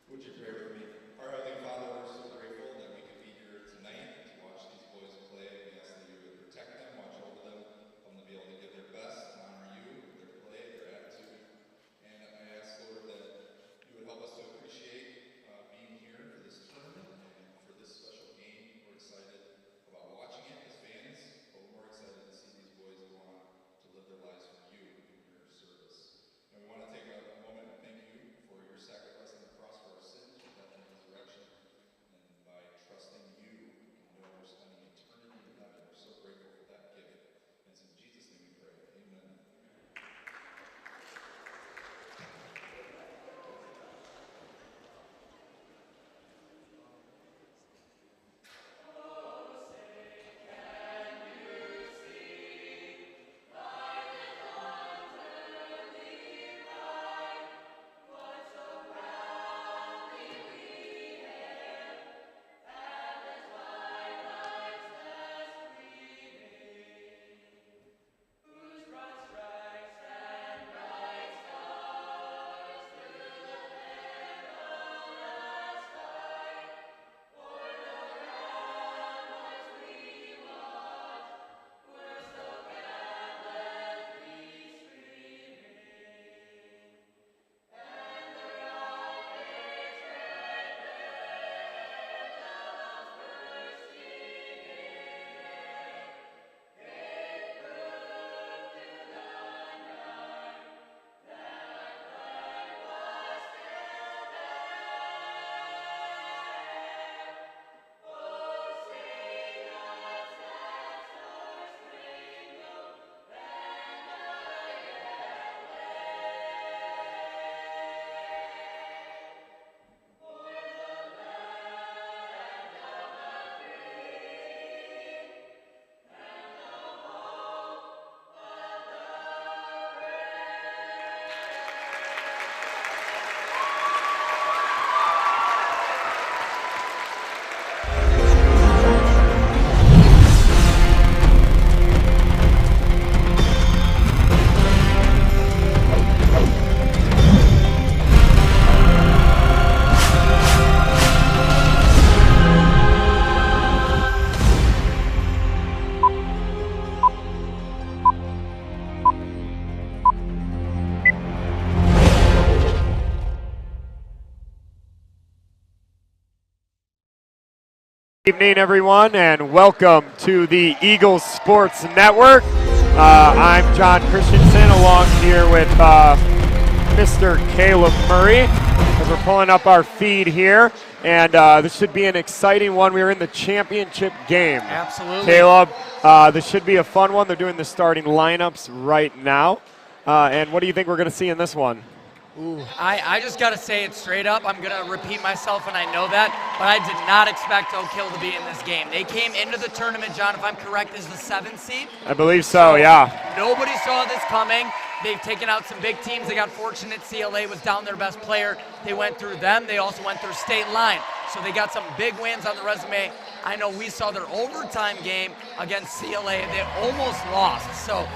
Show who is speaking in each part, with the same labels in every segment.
Speaker 1: Would you pray for me? Our Heavenly Father, Good evening, everyone, and welcome to the Eagles Sports Network. I'm John Christensen, along here with Mr. Caleb Murray, as we're pulling up our feed here. And this should be an exciting one. We're in the championship game.
Speaker 2: Absolutely.
Speaker 1: Caleb, this should be a fun one. They're doing the starting lineups right now. And what do you think we're going to see in this one?
Speaker 2: Ooh, I just got to say it straight up. I'm going to repeat myself, and I know that, but I did not expect Oakhill to be in this game. They came into the tournament, John, if I'm correct, as the 7th seed.
Speaker 1: I believe so, yeah.
Speaker 2: Nobody saw this coming. They've taken out some big teams. They got fortunate. CLA was down their best player. They went through them. They also went through state line. So they got some big wins on the resume. I know we saw their overtime game against CLA. They almost lost. So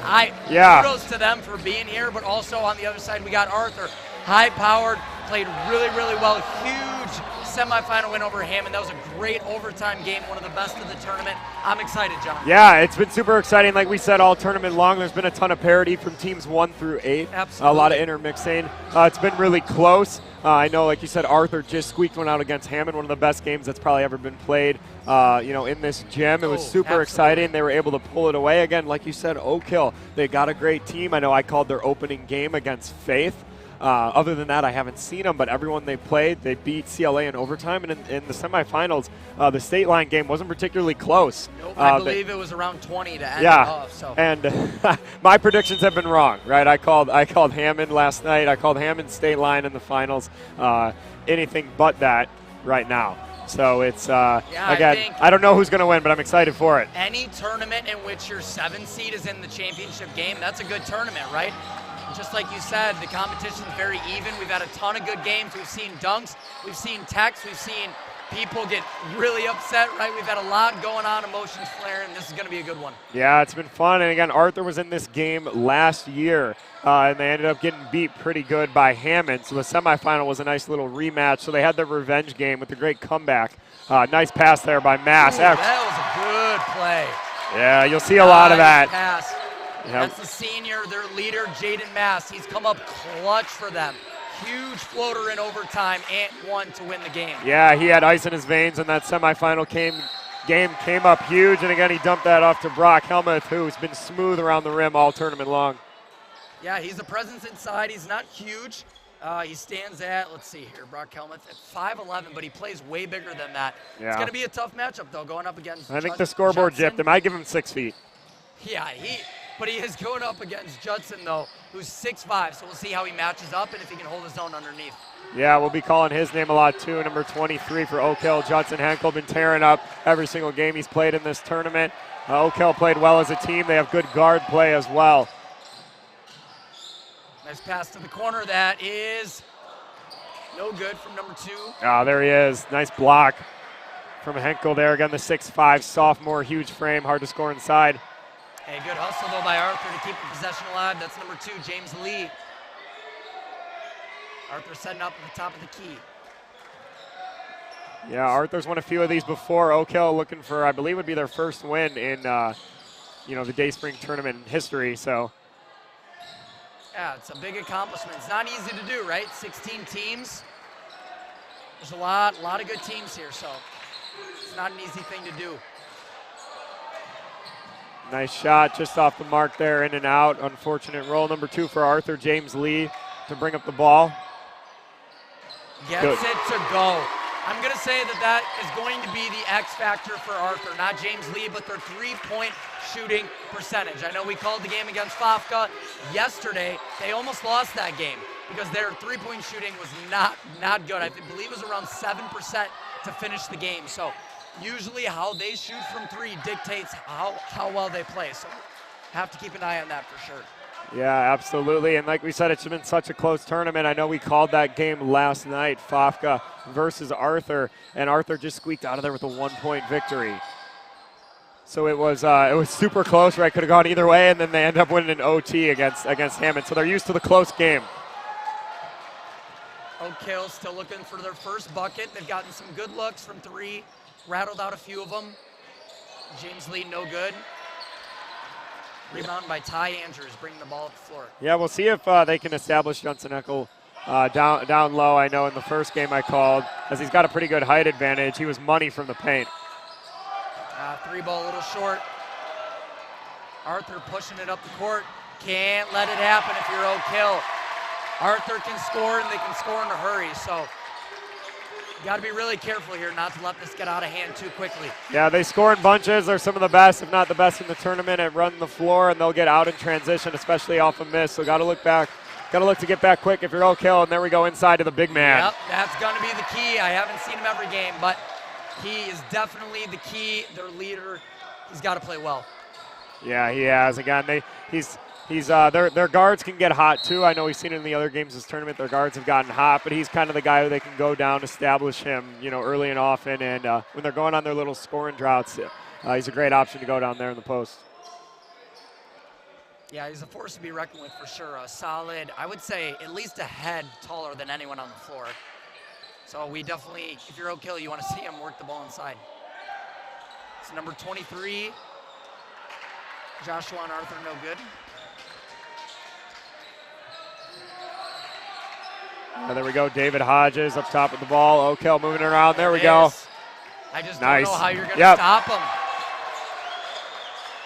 Speaker 2: kudos to them for being here, but also on the other side, we got Arthur, high-powered, played really, really well. Huge semifinal win over Hammond. That was a great overtime game, one of the best of the tournament. I'm excited, John.
Speaker 1: Yeah, it's been super exciting. Like we said, all tournament long, there's been a ton of parity from teams 1 through 8.
Speaker 2: Absolutely.
Speaker 1: A lot of intermixing. It's been really close. I know, like you said, Arthur just squeaked one out against Hammond, one of the best games that's probably ever been played, in this gym. It was super exciting. They were able to pull it away. Again, like you said, Oakhill, they got a great team. I know I called their opening game against Faith. Other than that, I haven't seen them, but everyone they played, they beat CLA in overtime. And in the semifinals, the state line game wasn't particularly close.
Speaker 2: Nope, I believe it was around 20 to end it off. So.
Speaker 1: And my predictions have been wrong, right? I called Hammond last night. I called Hammond state line in the finals. Anything but that right now. So it's, again, I don't know who's going to win, but I'm excited for it.
Speaker 2: Any tournament in which your 7th seed is in the championship game, that's a good tournament, right? Just like you said, the competition is very even. We've had a ton of good games. We've seen dunks. We've seen techs. We've seen people get really upset, right? We've had a lot going on, emotions flaring. This is going to be a good one. Yeah,
Speaker 1: it's been fun. And, again, Arthur was in this game last year, and they ended up getting beat pretty good by Hammond. So the semifinal was a nice little rematch. So they had their revenge game with a great comeback. Nice pass there by Mass.
Speaker 2: Ooh, that was a good play.
Speaker 1: Yeah, you'll see a lot of that.
Speaker 2: Pass.
Speaker 1: Yep.
Speaker 2: That's the senior, their leader, Jaden Mass. He's come up clutch for them. Huge floater in overtime and one to win the game. Yeah, he had ice in his veins, and that semifinal game came up huge. And again, he dumped that off to Brock Helmuth, who's been smooth around the rim all tournament long. Yeah, he's a presence inside. He's not huge. He stands at, let's see here, Brock Helmuth at 5'11", but he plays way bigger than that. Yeah. It's going to be a tough matchup, though, going up against
Speaker 1: I think the scoreboard Judson. Jipped him. I give him 6 feet.
Speaker 2: Yeah, but he is going up against Judson, though, who's 6'5", so we'll see how he matches up and if he can hold his own underneath.
Speaker 1: Yeah, we'll be calling his name a lot, too. Number 23 for Oakhill, Judson Henkel, been tearing up every single game he's played in this tournament. Oakhill played well as a team. They have good guard play as well.
Speaker 2: Nice pass to the corner. That is no good from number 2.
Speaker 1: Ah, there he is. Nice block from Henkel there. Again, the 6'5", sophomore, huge frame, hard to score inside.
Speaker 2: Hey, good hustle, though, by Arthur to keep the possession alive. That's number 2, James Lee. Arthur setting up at the top of the key.
Speaker 1: Yeah, Arthur's won a few of these before. Oakhill looking for, I believe, would be their first win in, the Day Spring Tournament history. So,
Speaker 2: yeah, it's a big accomplishment. It's not easy to do, right? 16 teams. There's a lot of good teams here, so it's not an easy thing to do.
Speaker 1: Nice shot just off the mark there, in and out. Unfortunate roll. Number 2 for Arthur, James Lee, to bring up the ball.
Speaker 2: Gets it to go. I'm going to say that is going to be the X factor for Arthur, not James Lee, but their 3-point shooting percentage. I know we called the game against Fafka yesterday. They almost lost that game because their 3-point shooting was not good. I believe it was around 7% to finish the game. So usually how they shoot from 3 dictates how well they play. So have to keep an eye on that for sure.
Speaker 1: Yeah, absolutely. And like we said, it's been such a close tournament. I know we called that game last night, Fafka versus Arthur, and Arthur just squeaked out of there with a 1-point victory. So it was super close, right? Could have gone either way, and then they end up winning an OT against Hammond. So they're used to the close game.
Speaker 2: Oakhill still looking for their first bucket. They've gotten some good looks from 3, rattled out a few of them. James Lee, no good. Rebound by Ty Andrews, bringing the ball up the floor.
Speaker 1: Yeah, we'll see if they can establish Judson Eckel down low. I know in the first game I called, as he's got a pretty good height advantage, he was money from the paint.
Speaker 2: Three ball a little short. Arthur pushing it up the court. Can't let it happen if you're Oakhill. Arthur can score, and they can score in a hurry. So you got to be really careful here not to let this get out of hand too quickly.
Speaker 1: Yeah, they score in bunches. They're some of the best, if not the best in the tournament at running the floor, and they'll get out in transition, especially off a miss. So got to look back. Got to look to get back quick if you're Oakhill, and there we go inside to the big man.
Speaker 2: Yep, that's going to be the key. I haven't seen him every game, but he is definitely the key, their leader. He's got to play well.
Speaker 1: Yeah, he has. Again, their guards can get hot too. I know we've seen it in the other games this tournament. Their guards have gotten hot, but he's kind of the guy who they can go down, establish him, early and often. And when they're going on their little scoring droughts, he's a great option to go down there in the post.
Speaker 2: Yeah, he's a force to be reckoned with for sure. A solid, I would say, at least a head taller than anyone on the floor. So we definitely, if you're Oakhill, you want to see him work the ball inside. It's number 23. Joshua and Arthur, no good.
Speaker 1: There we go. David Hodges up top with the ball. Oakhill moving around. There we go.
Speaker 2: I just
Speaker 1: Nice.
Speaker 2: don't know how you're going to stop him.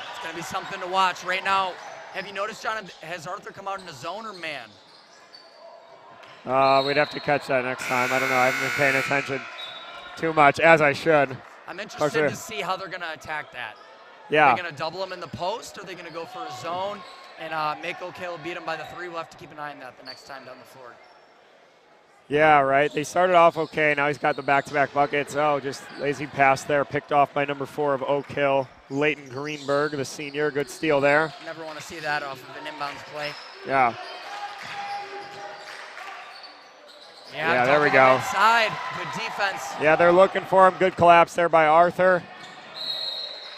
Speaker 2: It's going to be something to watch. Right now, have you noticed, John, has Arthur come out in a zone or man?
Speaker 1: We'd have to catch that next time. I don't know. I haven't been paying attention too much, as I should.
Speaker 2: I'm interested to see how they're going to attack that.
Speaker 1: Yeah.
Speaker 2: Are they going to double him in the post, or are they going to go for a zone and make Oakhill beat him by the three? We'll have to keep an eye on that the next time down the floor.
Speaker 1: Yeah, right. They started off okay. Now he's got the back-to-back buckets. Oh, just lazy pass there. Picked off by number 4 of Oakhill, Leighton Greenberg, the senior. Good steal there.
Speaker 2: Never want to see that off of an inbounds play.
Speaker 1: Yeah.
Speaker 2: Yeah,
Speaker 1: there we go.
Speaker 2: Inside. Good defense.
Speaker 1: Yeah, they're looking for him. Good collapse there by Arthur.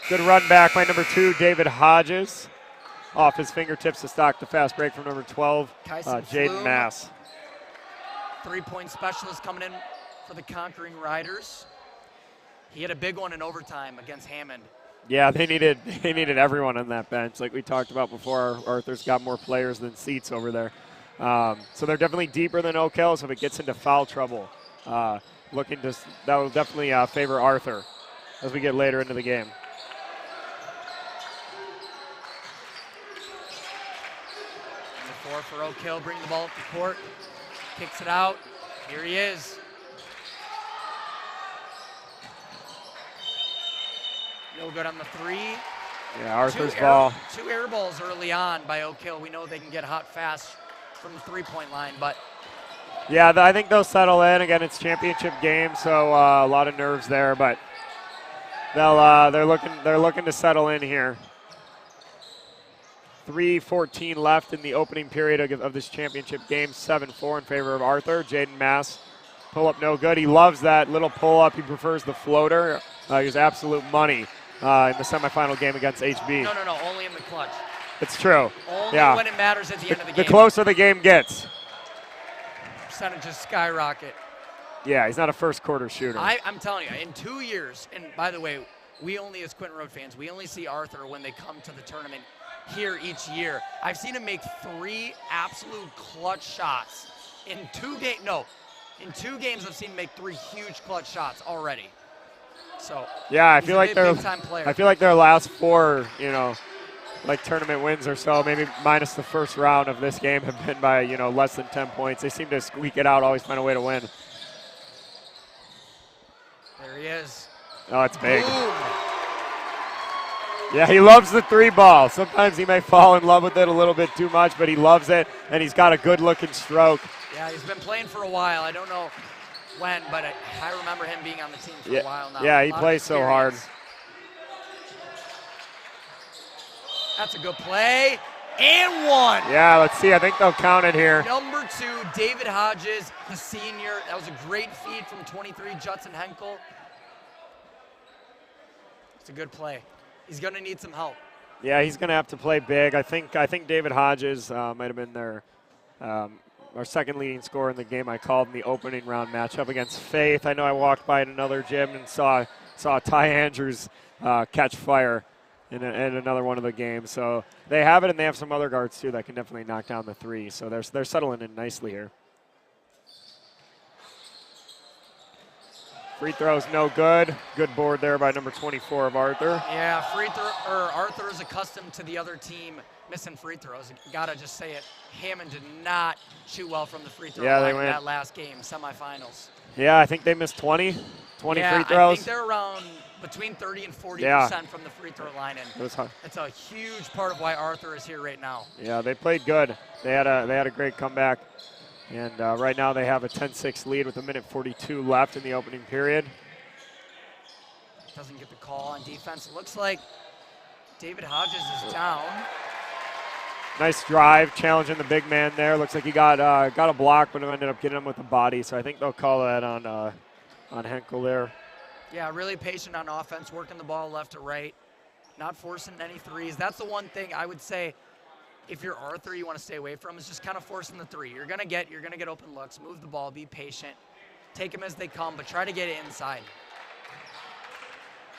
Speaker 1: Good run back by number 2, David Hodges. Off his fingertips to stop the fast break from number 12, Jaden Mass.
Speaker 2: Three-point specialist coming in for the Conquering Riders. He had a big one in overtime against Hammond.
Speaker 1: Yeah, they needed everyone on that bench. Like we talked about before, Arthur's got more players than seats over there. So they're definitely deeper than Oakhill, so if it gets into foul trouble, that will definitely favor Arthur as we get later into the game.
Speaker 2: Number 4 for Oakhill, bring the ball up the court. Kicks it out. Here he is. No good on the 3.
Speaker 1: Yeah, Arthur's ball.
Speaker 2: 2 air balls early on by Oakhill. We know they can get hot fast from the three-point line, but
Speaker 1: yeah, I think they'll settle in. Again, it's championship game, so a lot of nerves there, but they're looking to settle in here. 3:14 left in the opening period of this championship game. 7-4 in favor of Arthur. Jaden Mass, pull up no good. He loves that little pull up. He prefers the floater. He was absolute money in the semifinal game against HB.
Speaker 2: No, only in the clutch.
Speaker 1: It's true.
Speaker 2: Only
Speaker 1: yeah.
Speaker 2: when it matters at the end of the game.
Speaker 1: The closer the game gets.
Speaker 2: Percentages skyrocket.
Speaker 1: Yeah, he's not a first quarter shooter.
Speaker 2: I'm telling you, in 2 years, and by the way, we only, as Quinton Road fans, we only see Arthur when they come to the tournament here each year. I've seen him make 3 absolute clutch shots in 2 games. No, in 2 games I've seen him make 3 huge clutch shots already. So
Speaker 1: yeah, I feel like their last 4, like tournament wins or so, maybe minus the first round of this game, have been by less than 10 points. They seem to squeak it out, always find a way to win.
Speaker 2: There he is.
Speaker 1: Oh, it's big.
Speaker 2: Boom.
Speaker 1: Yeah, he loves the 3 ball. Sometimes he may fall in love with it a little bit too much, but he loves it, and he's got a good-looking stroke.
Speaker 2: Yeah, he's been playing for a while. I don't know when, but I remember him being on the team for a while now.
Speaker 1: Yeah, he plays so hard.
Speaker 2: That's a good play. And 1.
Speaker 1: Yeah, let's see. I think they'll count it here.
Speaker 2: Number 2, David Hodges, the senior. That was a great feed from 23, Judson Henkel. It's a good play. He's going to need some help.
Speaker 1: Yeah, he's going to have to play big. I think David Hodges might have been our second leading scorer in the game I called in the opening round matchup against Faith. I know I walked by in another gym and saw Ty Andrews catch fire in another one of the games. So they have it, and they have some other guards too that can definitely knock down the 3. So they're settling in nicely here. Free throw's no good. Good board there by number 24 of Arthur.
Speaker 2: Yeah, Arthur is accustomed to the other team missing free throws. Gotta just say it. Hammond did not shoot well from the free throw line in that last game, semifinals.
Speaker 1: Yeah, I think they missed 20 free throws.
Speaker 2: I think they're around between 30 and 40% from the free throw line, and it's a huge part of why Arthur is here right now.
Speaker 1: Yeah, they played good. They had a great comeback, and right now they have a 10-6 lead with 1:42 left in the opening period.
Speaker 2: Doesn't get the call on defense. It looks like David Hodges is down.
Speaker 1: Nice drive, challenging the big man there. Looks like he got a block, but ended up getting him with the body. So I think they'll call that on Henkel there.
Speaker 2: Yeah, really patient on offense, working the ball left to right, not forcing any threes. That's the one thing I would say if you're Arthur you want to stay away from is just kind of forcing the three. You're gonna get open looks, move the ball, be patient, take them as they come, but try to get it inside.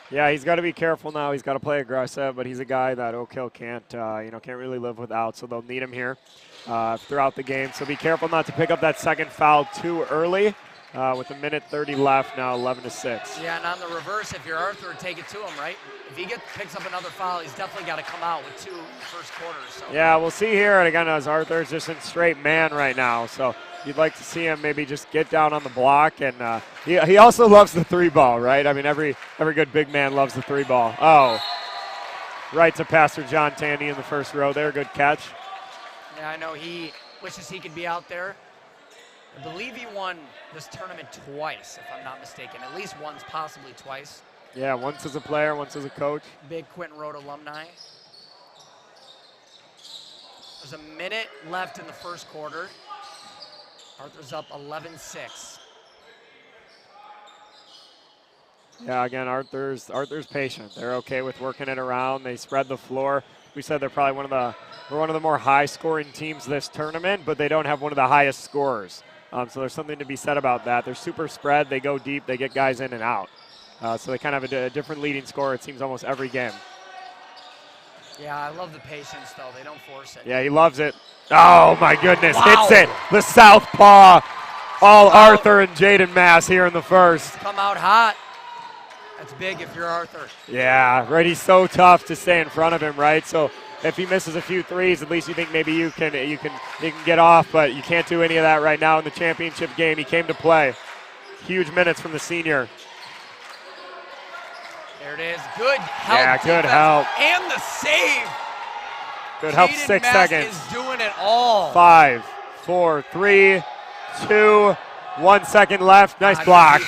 Speaker 1: Yeah, he's got to be careful now. He's got to play aggressive, but he's a guy that Oakhill can't really live without. So they'll need him here throughout the game. So be careful not to pick up that second foul too early. With 1:30 left now, 11-6.
Speaker 2: Yeah, and on the reverse, if you're Arthur, take it to him, right? If he picks up another foul, he's definitely got to come out with 2 in the first quarter. So.
Speaker 1: Yeah, we'll see here. And again, as Arthur's just in straight man right now, so you'd like to see him maybe just get down on the block. And he also loves the 3-ball, right? I mean, every good big man loves the 3-ball. Oh, right to Pastor John Tandy in the first row there. Good catch.
Speaker 2: Yeah, I know he wishes he could be out there. I believe he won this tournament twice, if I'm not mistaken. At least once, possibly twice.
Speaker 1: Yeah, once as a player, once as a coach.
Speaker 2: Big Quinton Road alumni. There's a minute left in the first quarter. Arthur's up 11-6.
Speaker 1: Yeah, again, Arthur's patient. They're okay with working it around. They spread the floor. We said they're probably one of the more high-scoring teams this tournament, but they don't have one of the highest scorers. So there's something to be said about that. They're super spread. They go deep. They get guys in and out. So they kind of have a different leading scorer, it seems, almost every game.
Speaker 2: Yeah, I love the patience, though. They don't force it.
Speaker 1: Yeah, he loves it. Oh, my goodness. Wow. Hits it. The southpaw. All Arthur and Jaden Mass here in the first.
Speaker 2: Come out hot. That's big if you're Arthur.
Speaker 1: Yeah, right. He's so tough to stay in front of him, right? So if he misses a few threes, at least you think maybe you can get off, but you can't do any of that right now in the championship game. He came to play. Huge minutes from the senior.
Speaker 2: There it is. Good help.
Speaker 1: Yeah, good help.
Speaker 2: And the save.
Speaker 1: Good help. 6 seconds.
Speaker 2: Is doing it all.
Speaker 1: 5, 4, 3, 2, 1 second left. Nice block.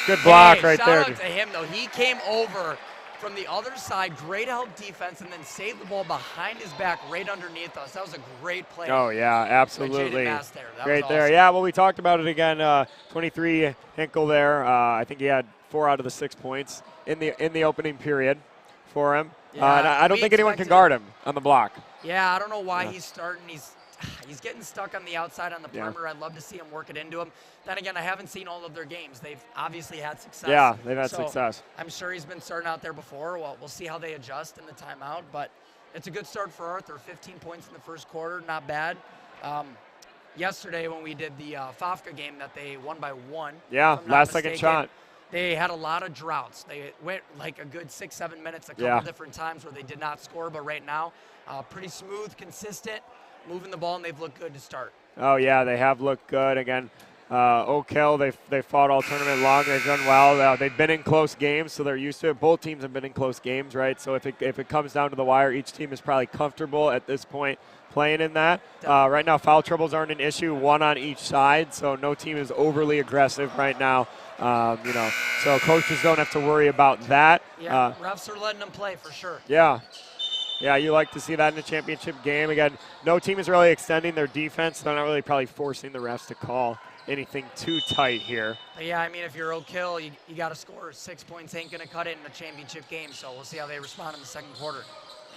Speaker 1: Good block right there.
Speaker 2: Shout out to him, though. He came over from the other side, great help defense, and then saved the ball behind his back right underneath us. That was a great play.
Speaker 1: Oh, yeah, absolutely.
Speaker 2: There.
Speaker 1: Great there. Yeah, well, we talked about it again. 23 Henkel there. I think he had 4 out of the 6 points in the opening period for him.
Speaker 2: Yeah,
Speaker 1: and I don't think anyone can guard him on the block.
Speaker 2: Yeah, I don't know why he's starting. He's getting stuck on the outside on the perimeter.
Speaker 1: Yeah.
Speaker 2: I'd love to see him work it into him. Then again, I haven't seen all of their games. They've obviously had success.
Speaker 1: Yeah, they've had success.
Speaker 2: I'm sure he's been starting out there before. Well, we'll see how they adjust in the timeout. But it's a good start for Arthur. 15 points in the first quarter, not bad. Yesterday when we did the Fafka game that they won by 1.
Speaker 1: Yeah, last second shot.
Speaker 2: They had a lot of droughts. They went like a good 6-7 minutes a couple different times where they did not score. But right now, pretty smooth, consistent, moving the ball, and they've looked good to start.
Speaker 1: Oh, yeah, they have looked good. Again, Oakhill, they fought all tournament long. They've done well. They've been in close games, so they're used to it. Both teams have been in close games, right? So if it comes down to the wire, each team is probably comfortable at this point playing in that. Right now, foul troubles aren't an issue, 1 on each side, so no team is overly aggressive right now. So coaches don't have to worry about that.
Speaker 2: Yeah, refs are letting them play for sure.
Speaker 1: Yeah. Yeah, you like to see that in a championship game. Again, no team is really extending their defense. They're not really probably forcing the refs to call anything too tight here.
Speaker 2: Yeah, I mean, if you're Oakhill, you got to score. 6 points ain't going to cut it in a championship game, so we'll see how they respond in the second quarter.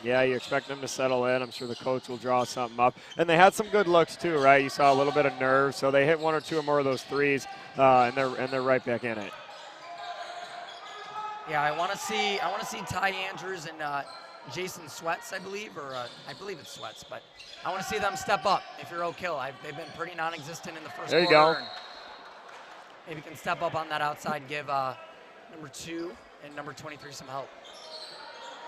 Speaker 1: Yeah, you expect them to settle in. I'm sure the coach will draw something up. And they had some good looks too, right? You saw a little bit of nerve, so they hit 1 or 2 or more of those threes, and they're right back in it.
Speaker 2: Yeah, I want to see Ty Andrews and Jason Sweats, I believe, or I believe it's Sweats, but I want to see them step up if you're Oakhill. They've been pretty non-existent in the first quarter.
Speaker 1: There you go.
Speaker 2: maybe can step up on that outside and give number 2 and number 23 some help.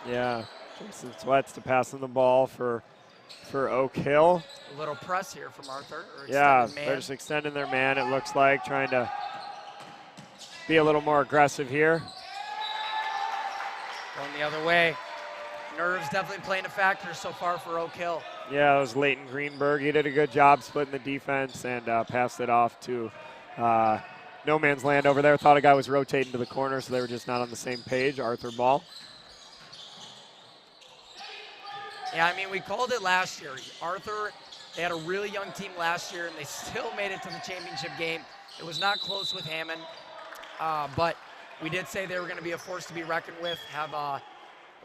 Speaker 1: Yeah, Jason Sweats to pass on the ball for Oakhill.
Speaker 2: A little press here from Arthur.
Speaker 1: Yeah, they're just extending their man, it looks like, trying to be a little more aggressive here.
Speaker 2: Going the other way. Nerves definitely playing a factor so far for Oakhill.
Speaker 1: Yeah, it was Leighton Greenberg. He did a good job splitting the defense and passed it off to no man's land over there. Thought a guy was rotating to the corner, so they were just not on the same page. Arthur ball.
Speaker 2: Yeah, I mean, we called it last year. Arthur, they had a really young team last year, and they still made it to the championship game. It was not close with Hammond, but we did say they were going to be a force to be reckoned with, have a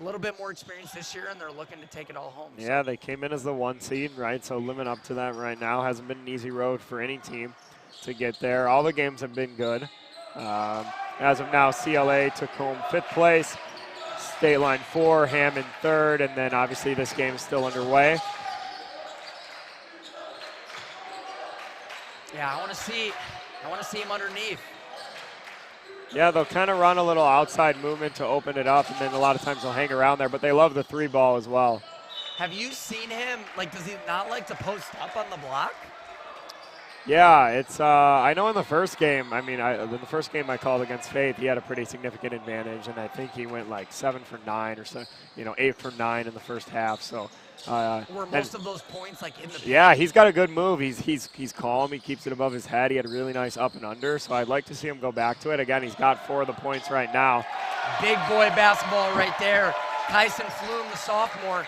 Speaker 2: little bit more experience this year, and they're looking to take it all home.
Speaker 1: Yeah, they came in as the 1 seed, right? So living up to that right now hasn't been an easy road for any team to get there. All the games have been good. As of now, CLA took home 5th place, State Line 4, Hammond 3rd, and then obviously this game is still underway.
Speaker 2: Yeah, I want to see him underneath.
Speaker 1: Yeah, they'll kind of run a little outside movement to open it up, and then a lot of times they'll hang around there, but they love the 3 ball as well.
Speaker 2: Have you seen him, like, does he not like to post up on the block?
Speaker 1: Yeah, it's, I know in the first game, I mean, in the first game I called against Faith, he had a pretty significant advantage, and I think he went like 7 for 9 or so, 8 for 9 in the first half, so.
Speaker 2: Were most of those points like in the paint?
Speaker 1: Yeah, he's got a good move. He's calm. He keeps it above his head. He had a really nice up and under, so I'd like to see him go back to it. Again, he's got 4 of the points right now.
Speaker 2: Big boy basketball right there. Kyson Flume, the sophomore.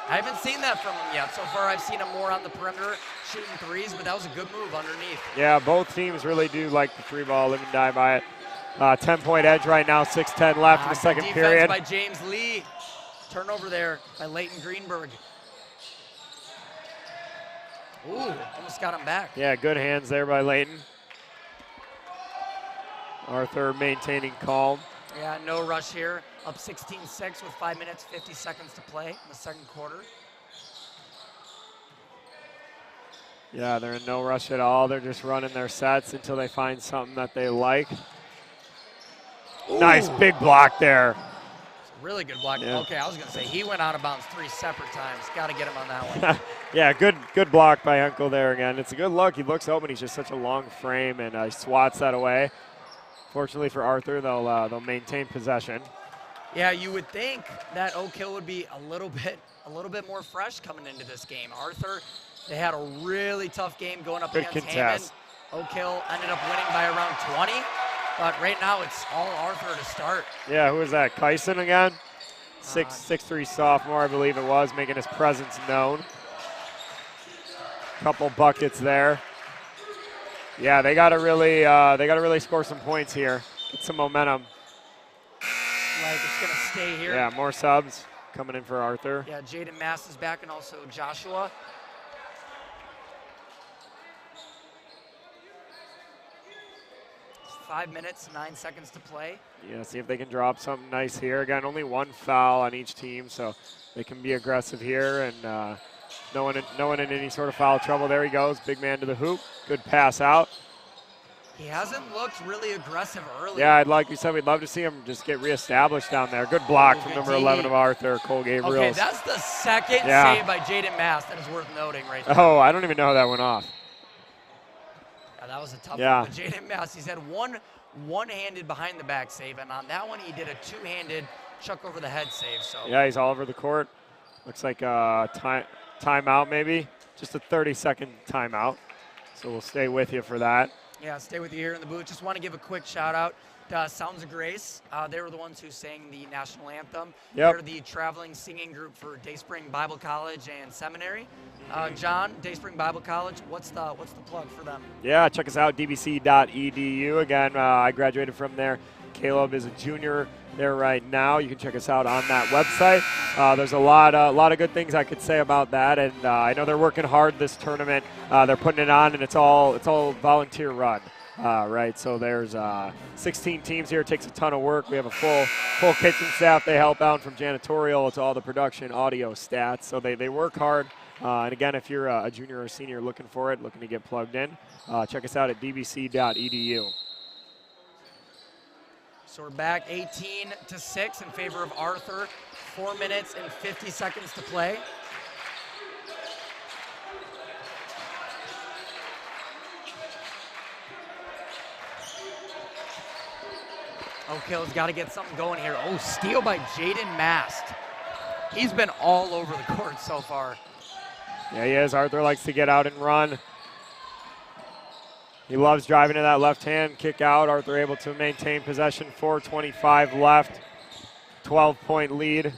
Speaker 2: I haven't seen that from him yet. So far, I've seen him more on the perimeter, shooting threes, but that was a good move underneath.
Speaker 1: Yeah, both teams really do like the 3 ball, live and die by it. 10-point edge right now, 6:10 left in the second period.
Speaker 2: By James Lee. Turnover there by Leighton Greenberg. Ooh, almost got him back.
Speaker 1: Yeah, good hands there by Leighton. Arthur maintaining calm.
Speaker 2: Yeah, no rush here. Up 16-6 with 5 minutes, 50 seconds to play in the second quarter.
Speaker 1: Yeah, they're in no rush at all. They're just running their sets until they find something that they like. Ooh. Nice big block there.
Speaker 2: Really good block.
Speaker 1: Yeah.
Speaker 2: Okay, I was going to say he went out of bounds 3 separate times. Got to get him on that one.
Speaker 1: Yeah, good block by Uncle there again. It's a good look. He looks open. He's just such a long frame, and he swats that away. Fortunately for Arthur, they'll maintain possession.
Speaker 2: Yeah, you would think that Oakhill would be a little bit more fresh coming into this game. Arthur, they had a really tough game going up against Hammond. Oakhill ended up winning by around 20. But right now, it's all Arthur to start.
Speaker 1: Yeah, who is that? Kyson again? 6'3" sophomore, I believe it was, making his presence known. Couple buckets there. Yeah, they gotta really score some points here. Get some momentum.
Speaker 2: Like it's gonna stay here.
Speaker 1: Yeah, more subs coming in for Arthur.
Speaker 2: Yeah, Jaden Mass is back, and also Joshua. 5 minutes, 9 seconds to play.
Speaker 1: Yeah, see if they can drop something nice here. Again, only 1 foul on each team, so they can be aggressive here, and no one in any sort of foul trouble. There he goes, big man to the hoop. Good pass out.
Speaker 2: He hasn't looked really aggressive early.
Speaker 1: Yeah, like you said, we'd love to see him just get reestablished down there. Good block from number 11 of Arthur, Cole Gabriels.
Speaker 2: Okay, that's the second save by Jaden Mass that is worth noting right there.
Speaker 1: Oh, I don't even know how that went off.
Speaker 2: Yeah, that was a tough one. But Jaden Mass, he's had one-handed behind the back save, and on that one he did a 2-handed chuck over the head save. So
Speaker 1: yeah, he's all over the court. Looks like a timeout maybe, just a 30-second timeout. So we'll stay with you for that.
Speaker 2: Yeah, stay with you here in the booth. Just want to give a quick shout out to Sounds of Grace. They were the ones who sang the national anthem.
Speaker 1: Yep.
Speaker 2: They're the traveling singing group for Dayspring Bible College and Seminary. John, Dayspring Bible College, what's the plug for them?
Speaker 1: Yeah, check us out, dbc.edu. Again, I graduated from there. Caleb is a junior there right now. You can check us out on that website. There's a lot of good things I could say about that, and I know they're working hard this tournament. They're putting it on, and it's all volunteer run. Right, so there's 16 teams here. It takes a ton of work. We have a full kitchen staff. They help out from janitorial to all the production, audio, stats. So they work hard And again, if you're a junior or senior looking for it, looking to get plugged in, check us out at dbc.edu.
Speaker 2: So we're back 18-6 in favor of Arthur. 4 minutes and 50 seconds to play. Oakhill's got to get something going here. Oh, steal by Jaden Mast. He's been all over the court so far.
Speaker 1: Yeah, he is. Arthur likes to get out and run. He loves driving to that left hand, kick out. Arthur able to maintain possession, 4:25 left, 12-point lead.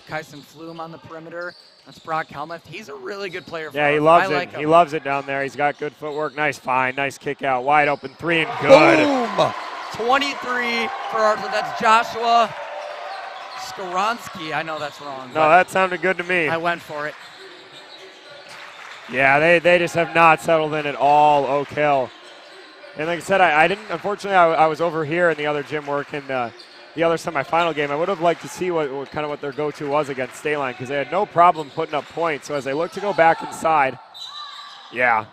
Speaker 2: Kyson Flume on the perimeter. That's Brock Helmuth. He's a really good player.
Speaker 1: Yeah, he loves it. He loves it down there. He's got good footwork. Nice find. Nice kick out. Wide open three and good.
Speaker 2: Boom! 23 for Arthur. That's Joshua Skoronsky. I know that's wrong.
Speaker 1: No, that sounded good to me.
Speaker 2: I went for it.
Speaker 1: Yeah, they just have not settled in at all, Oakhill. And like I said, I didn't, unfortunately, I was over here in the other gym working the other semifinal game. I would have liked to see what kind of what their go-to was against State Line, because they had no problem putting up points. So as they look to go back inside, yeah.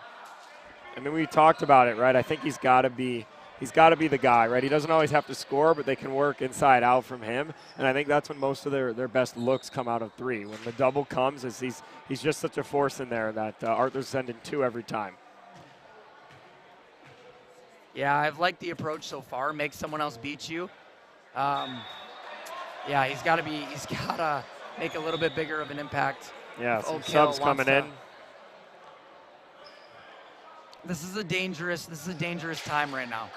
Speaker 1: I mean, we talked about it, right? I think he's got to be the guy, right? He doesn't always have to score, but they can work inside out from him. And I think that's when most of their best looks come out of three. When the double comes, he's just such a force in there that Arthur's sending two every time.
Speaker 2: Yeah, I've liked the approach so far. Make someone else beat you. Yeah, he's got to make a little bit bigger of an impact.
Speaker 1: Yeah, some subs coming in.
Speaker 2: This is a dangerous time right now.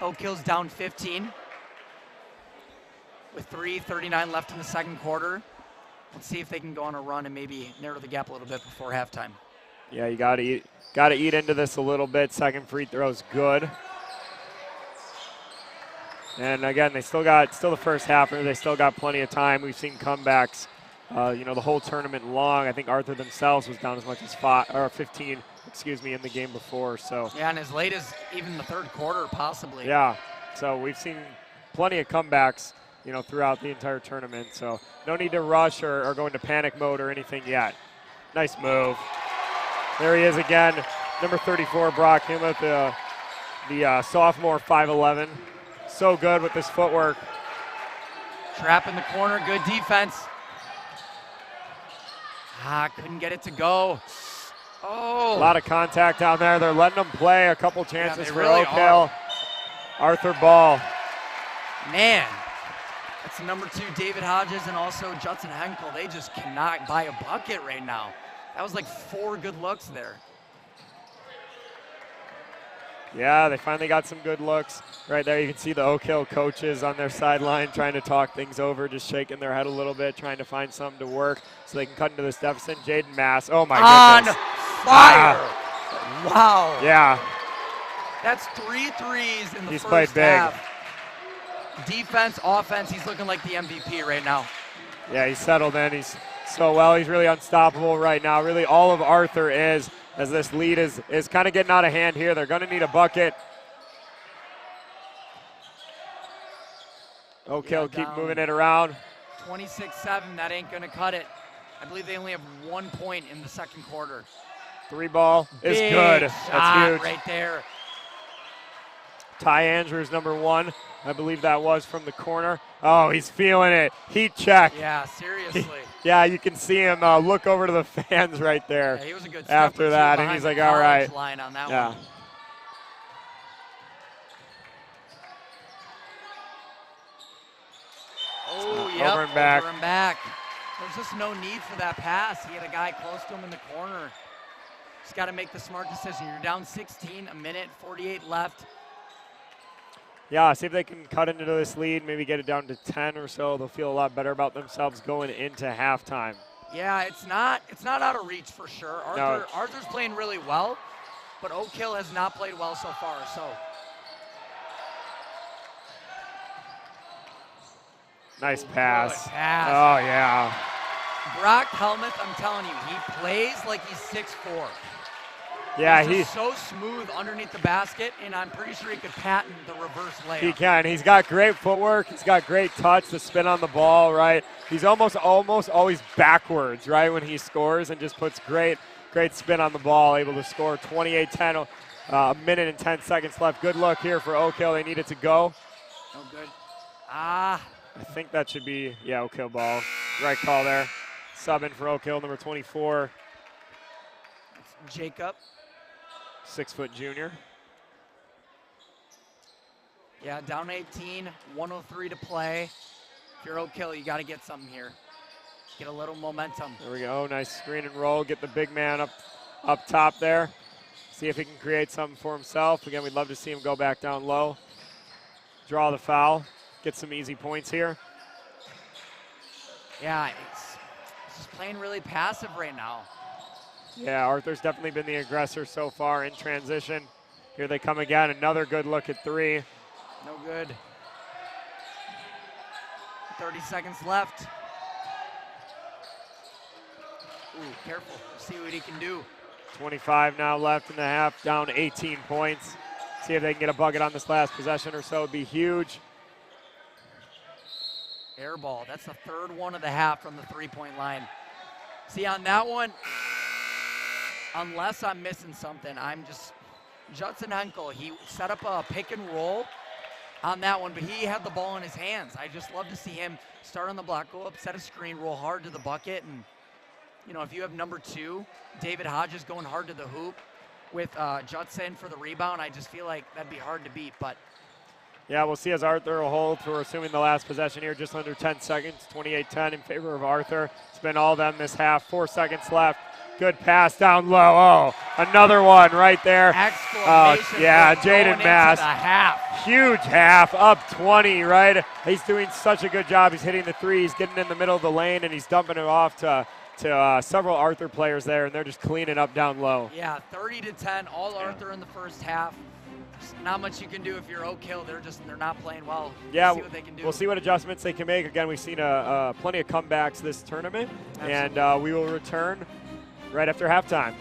Speaker 2: Oakhill's down 15 with 3:39 left in the second quarter. Let's see if they can go on a run and maybe narrow the gap a little bit before halftime.
Speaker 1: Yeah, you got to eat into this a little bit. Second free throw's good. And again, they still the first half, and they still got plenty of time. We've seen comebacks, the whole tournament long. I think Arthur themselves was down as much as 15, in the game before. So
Speaker 2: yeah, and as late as even the third quarter, possibly.
Speaker 1: Yeah, so we've seen plenty of comebacks, throughout the entire tournament. So no need to rush or go into panic mode or anything yet. Nice move. There he is again, number 34, Brock Helmuth, the sophomore, 5'11". So good with his footwork.
Speaker 2: Trap in the corner, good defense. Couldn't get it to go. Oh.
Speaker 1: A lot of contact down there. They're letting them play. A couple chances for
Speaker 2: really
Speaker 1: Oakhill. Arthur ball.
Speaker 2: Man, that's number 2, David Hodges, and also Judson Henkel. They just cannot buy a bucket right now. That was like 4 good looks there.
Speaker 1: Yeah, they finally got some good looks. Right there, you can see the Oakhill coaches on their sideline trying to talk things over, just shaking their head a little bit, trying to find something to work so they can cut into this deficit. Jaden Mass, oh my goodness.
Speaker 2: On fire! Wow.
Speaker 1: Yeah.
Speaker 2: That's 3 threes in the
Speaker 1: He's
Speaker 2: first
Speaker 1: played big.
Speaker 2: half. Defense, offense, he's looking like the MVP right now.
Speaker 1: Yeah, he's settled in. He's so well. He's really unstoppable right now. Really all of Arthur is, as this lead is kind of getting out of hand here. They're going to need a bucket. Oakhill keep moving it around.
Speaker 2: 26-7, that ain't going to cut it. I believe they only have 1 point in the second quarter.
Speaker 1: 3 ball is
Speaker 2: Big
Speaker 1: good.
Speaker 2: Shot
Speaker 1: That's huge.
Speaker 2: right there.
Speaker 1: Ty Andrews, number 1. I believe that was from the corner. Oh, he's feeling it. Heat check.
Speaker 2: Yeah, seriously.
Speaker 1: Yeah, you can see him look over to the fans right there.
Speaker 2: Yeah, he was a good
Speaker 1: after that, and he's like, all right.
Speaker 2: Line on that
Speaker 1: yeah.
Speaker 2: one. Oh, yep,
Speaker 1: over and back.
Speaker 2: Over and back. There's just no need for that pass. He had a guy close to him in the corner. Just got to make the smart decision. You're down 16, a minute, 48 left.
Speaker 1: Yeah, see if they can cut into this lead, maybe get it down to 10 or so. They'll feel a lot better about themselves going into halftime.
Speaker 2: Yeah, it's not out of reach for sure. Arthur's playing really well, but Oakhill has not played well so far. So
Speaker 1: nice pass.
Speaker 2: Good pass.
Speaker 1: Oh, yeah.
Speaker 2: Brock Helmuth, I'm telling you, he plays like he's 6'4".
Speaker 1: Yeah,
Speaker 2: he's just so smooth underneath the basket, and I'm pretty sure he could patent the reverse layup.
Speaker 1: He can. He's got great footwork. He's got great touch, the spin on the ball, right? He's almost always backwards, right, when he scores, and just puts great spin on the ball, able to score 28-10, a minute and 10 seconds left. Good look here for Oakhill. They need it to go.
Speaker 2: No good. I
Speaker 1: think that should be, yeah, Oakhill ball. Right call there. Sub in for Oakhill, number 24.
Speaker 2: It's Jacob.
Speaker 1: 6-foot junior.
Speaker 2: Yeah, down 18, 1:03 to play. If you're Oakhill, you got to get something here. Get a little momentum.
Speaker 1: There we go. Nice screen and roll. Get the big man up top there. See if he can create something for himself. Again, we'd love to see him go back down low. Draw the foul. Get some easy points here.
Speaker 2: Yeah, it's just playing really passive right now.
Speaker 1: Yeah, Arthur's definitely been the aggressor so far in transition. Here they come again. Another good look at three.
Speaker 2: No good. 30 seconds left. Ooh, careful. See what he can do.
Speaker 1: 25 now left in the half, down 18 points. See if they can get a bucket on this last possession or so. It'd be huge.
Speaker 2: Air ball. That's the third one of the half from the three-point line. See, on that one, unless I'm missing something, Judson Henkel, he set up a pick and roll on that one, but he had the ball in his hands. I just love to see him start on the block, go up, set a screen, roll hard to the bucket, and if you have number 2, David Hodges going hard to the hoop with Judson for the rebound, I just feel like that'd be hard to beat. But
Speaker 1: yeah, we'll see as Arthur will hold. We're assuming the last possession here, just under 10 seconds, 28-10 in favor of Arthur. It's been all them this half. 4 seconds left. Good pass down low. Oh, another one right there.
Speaker 2: Exclamation.
Speaker 1: Yeah, Jaden Mass.
Speaker 2: Half.
Speaker 1: Huge half, up 20, right? He's doing such a good job. He's hitting the threes, getting in the middle of the lane, and he's dumping it off to several Arthur players there, and they're just cleaning up down low.
Speaker 2: Yeah, 30-10, all Arthur in the first half. Not much you can do if you're Oakhill. They're not playing well.
Speaker 1: Yeah,
Speaker 2: we'll see what they can do.
Speaker 1: We'll see what adjustments they can make. Again, we've seen plenty of comebacks this tournament.
Speaker 2: Absolutely.
Speaker 1: And we will return right after halftime.